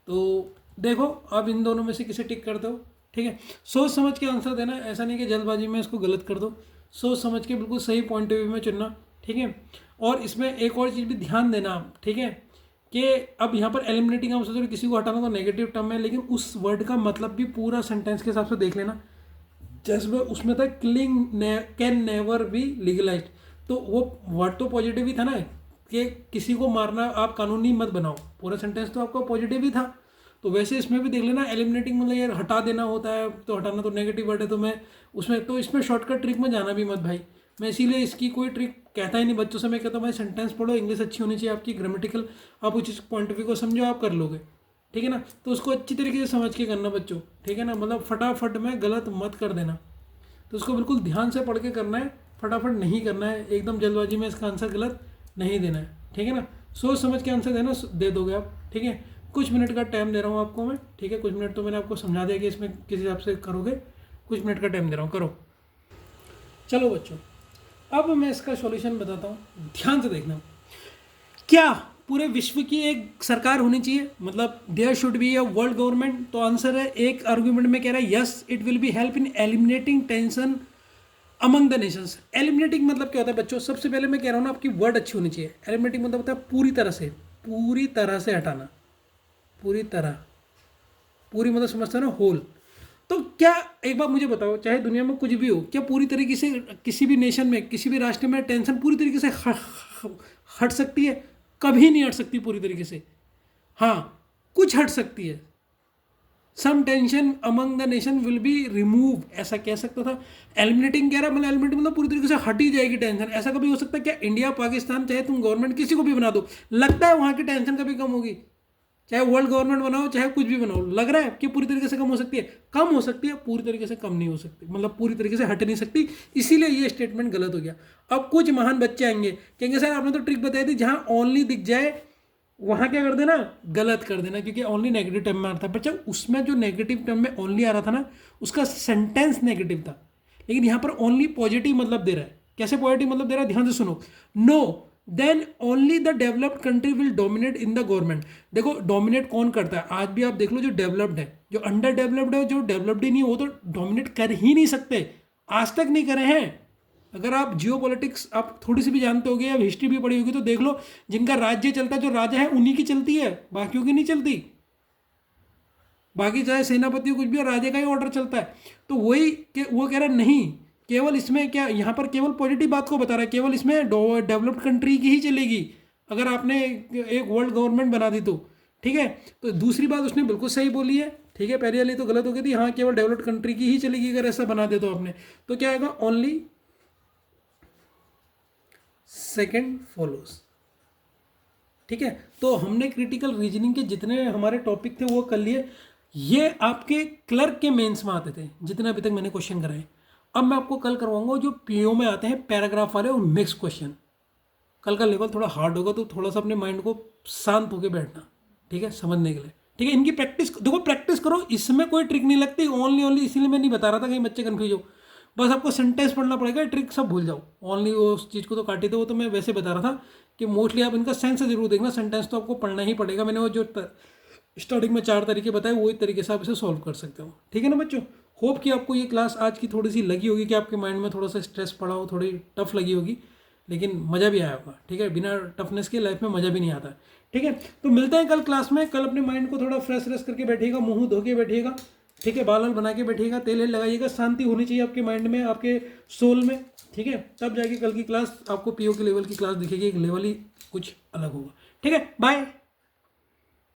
तो देखो अब इन दोनों में से किसे टिक करते हो, ठीक है। सोच समझ के आंसर देना, ऐसा नहीं कि जल्दबाजी में इसको गलत कर दो, सोच समझ के बिल्कुल सही पॉइंट ऑफ व्यू में चुनना, ठीक है। और इसमें एक और चीज़ भी ध्यान देना, ठीक है, कि अब यहाँ पर एलिमिनेटिंग हम सोच रहे किसी को हटाना तो नेगेटिव टर्म है, लेकिन उस वर्ड का मतलब भी पूरा सेंटेंस के हिसाब से देख लेना। जैसे उसमें था killing can never B legalised, तो वो वर्ड तो पॉजिटिव ही था ना, कि किसी को मारना आप कानूनी मत बनाओ, पूरा सेंटेंस तो आपका पॉजिटिव ही था। तो वैसे इसमें भी देख लेना, एलिमिनेटिंग मतलब यार हटा देना होता है, तो हटाना तो नेगेटिव वर्ड है, तो मैं उसमें तो इसमें शॉर्टकट ट्रिक में जाना भी मत भाई। मैं इसीलिए इसकी कोई ट्रिक कहता ही नहीं बच्चों से, मैं कहता हूँ भाई सेंटेंस पढ़ो, इंग्लिश अच्छी होनी चाहिए आपकी, ग्रामेटिकल आप उस पॉइंट ऑफ व्यू को समझो, आप कर लोगे, ठीक है ना। तो उसको अच्छी तरीके से समझ के करना बच्चों, ठीक है ना, मतलब फटाफट में गलत मत कर देना। तो उसको बिल्कुल ध्यान से पढ़ के करना है, फटाफट नहीं करना है, एकदम जल्दबाजी में इसका आंसर गलत नहीं देना है, ठीक है ना। सोच समझ के आंसर देना, दे दोगे आप, ठीक है। कुछ मिनट का टाइम दे रहा हूँ आपको मैं, ठीक है। कुछ मिनट तो मैंने आपको समझा दिया कि इसमें किस हिसाब से करोगे, कुछ मिनट का टाइम दे रहा हूँ, करो। चलो बच्चों, अब मैं इसका सॉल्यूशन बताता हूँ, ध्यान से देखना। क्या पूरे विश्व की एक सरकार होनी चाहिए, मतलब there should be a world government. तो आंसर है, एक आर्गुमेंट में कह रहा है yes it will be help in eliminating tension among the nations. Eliminating मतलब क्या होता है बच्चों, सबसे पहले मैं कह रहा हूँ ना, आपकी वर्ड अच्छी होनी चाहिए। एलिमिनेटिंग मतलब होता है पूरी तरह से हटाना, पूरी तरह, पूरी मतलब समझते हो ना, होल। तो क्या एक बात मुझे बताओ, चाहे दुनिया में कुछ भी हो, क्या पूरी तरीके से किसी भी नेशन में, किसी भी राष्ट्र में टेंशन पूरी तरीके से हट सकती है? कभी नहीं हट सकती पूरी तरीके से। हाँ, कुछ हट सकती है, some tension among the nation will be remove, ऐसा कह सकता था। एलिमिनेटिंग कह रहा है, मतलब एलिमिनेटिंग मतलब पूरी तरीके से हट ही जाएगी टेंशन। ऐसा कभी हो सकता है क्या? इंडिया पाकिस्तान चाहे तुम गवर्नमेंट किसी को भी बना दो, लगता है वहां की टेंशन कभी कम होगी? चाहे वर्ल्ड गवर्नमेंट बनाओ चाहे कुछ भी बनाओ, लग रहा है कि पूरी तरीके से कम हो सकती है? कम हो सकती है, पूरी तरीके से कम नहीं हो सकती, मतलब पूरी तरीके से हट नहीं सकती। इसीलिए ये स्टेटमेंट गलत हो गया। अब कुछ महान बच्चे आएंगे, कहेंगे सर आपने तो ट्रिक बताई थी, जहां ओनली दिख जाए वहां क्या कर देना, गलत कर देना, क्योंकि ओनली नेगेटिव टर्म में आता है। बच्चा उसमें जो नेगेटिव टर्म में ओनली आ रहा था ना, उसका सेंटेंस नेगेटिव था, लेकिन यहां पर ओनली पॉजिटिव मतलब दे रहा है। कैसे पॉजिटिव मतलब दे रहा है, ध्यान से सुनो। No then only the developed country will dominate in the government. देखो डोमिनेट कौन करता है? आज भी आप देख लो, जो डेवलप्ड है, जो अंडर डेवलप्ड है, जो डेवलप्ड ही नहीं, वो तो डोमिनेट कर ही नहीं सकते, आज तक नहीं करे हैं। अगर आप जियो पॉलिटिक्स आप थोड़ी सी भी जानते होगे या हिस्ट्री भी पढ़ी होगी, तो देख लो जिनका राज्य चलता है, जो राजा है उन्हीं की चलती है, बाकियों की नहीं चलती। बाकी चाहे सेनापति कुछ भी, और राजा का ही ऑर्डर चलता है। तो वही वो कह रहा है नहीं, केवल इसमें क्या, यहाँ पर केवल पॉजिटिव बात को बता रहा है, केवल इसमें डेवलप्ड कंट्री की ही चलेगी अगर आपने एक वर्ल्ड गवर्नमेंट बना दी तो। ठीक है, तो दूसरी बात उसने बिल्कुल सही बोली है। ठीक है, पहले वाली तो गलत हो गई थी, हाँ केवल डेवलप्ड कंट्री की ही चलेगी अगर ऐसा बना दे तो आपने, तो क्या आएगा, ओनली सेकेंड फॉलोज। ठीक है, तो हमने क्रिटिकल रीजनिंग के जितने हमारे टॉपिक थे वो कर लिए। ये आपके क्लर्क के मेंस में आते थे जितने अभी तक मैंने क्वेश्चन कराए। अब मैं आपको कल करवाऊंगा जो पीओ में आते हैं पैराग्राफ वाले और मिक्स क्वेश्चन। कल का लेवल थोड़ा हार्ड होगा, तो थोड़ा सा अपने माइंड को शांत होकर बैठना, ठीक है, समझने के लिए। ठीक है, इनकी प्रैक्टिस देखो, प्रैक्टिस करो, इसमें कोई ट्रिक नहीं लगती, ओनली इसीलिए मैं नहीं बता रहा था कहीं बच्चे कन्फ्यूज हो। बस आपको सेंटेंस पढ़ना पड़ेगा, ट्रिक सब भूल जाओ। ओनली वो उस चीज़ को तो काटे थे, वो तो मैं वैसे बता रहा था कि मोस्टली आप इनका सेंस जरूर देखना, सेंटेंस तो आपको पढ़ना ही पड़ेगा। मैंने वो जो स्टार्टिंग में 4 तरीके बताए, वही तरीके से आप इसे सॉल्व कर सकते हो। ठीक है ना बच्चों, होप कि आपको ये क्लास आज की थोड़ी सी लगी होगी, कि आपके माइंड में थोड़ा सा स्ट्रेस पड़ा हो, थोड़ी टफ लगी होगी, लेकिन मज़ा भी आया होगा। ठीक है, बिना टफनेस के लाइफ में मज़ा भी नहीं आता। ठीक है, तो मिलते हैं कल क्लास में। कल अपने माइंड को थोड़ा फ्रेश करके बैठिएगा, मुंह धो के बैठिएगा, ठीक है, बाल बना के बैठिएगा, तेल लगाइएगा, शांति होनी चाहिए आपके माइंड में, आपके सोल में। ठीक है, तब जाके कल की क्लास आपको पीओ के लेवल की क्लास दिखेगी, एक लेवल ही कुछ अलग होगा। ठीक है, बाय।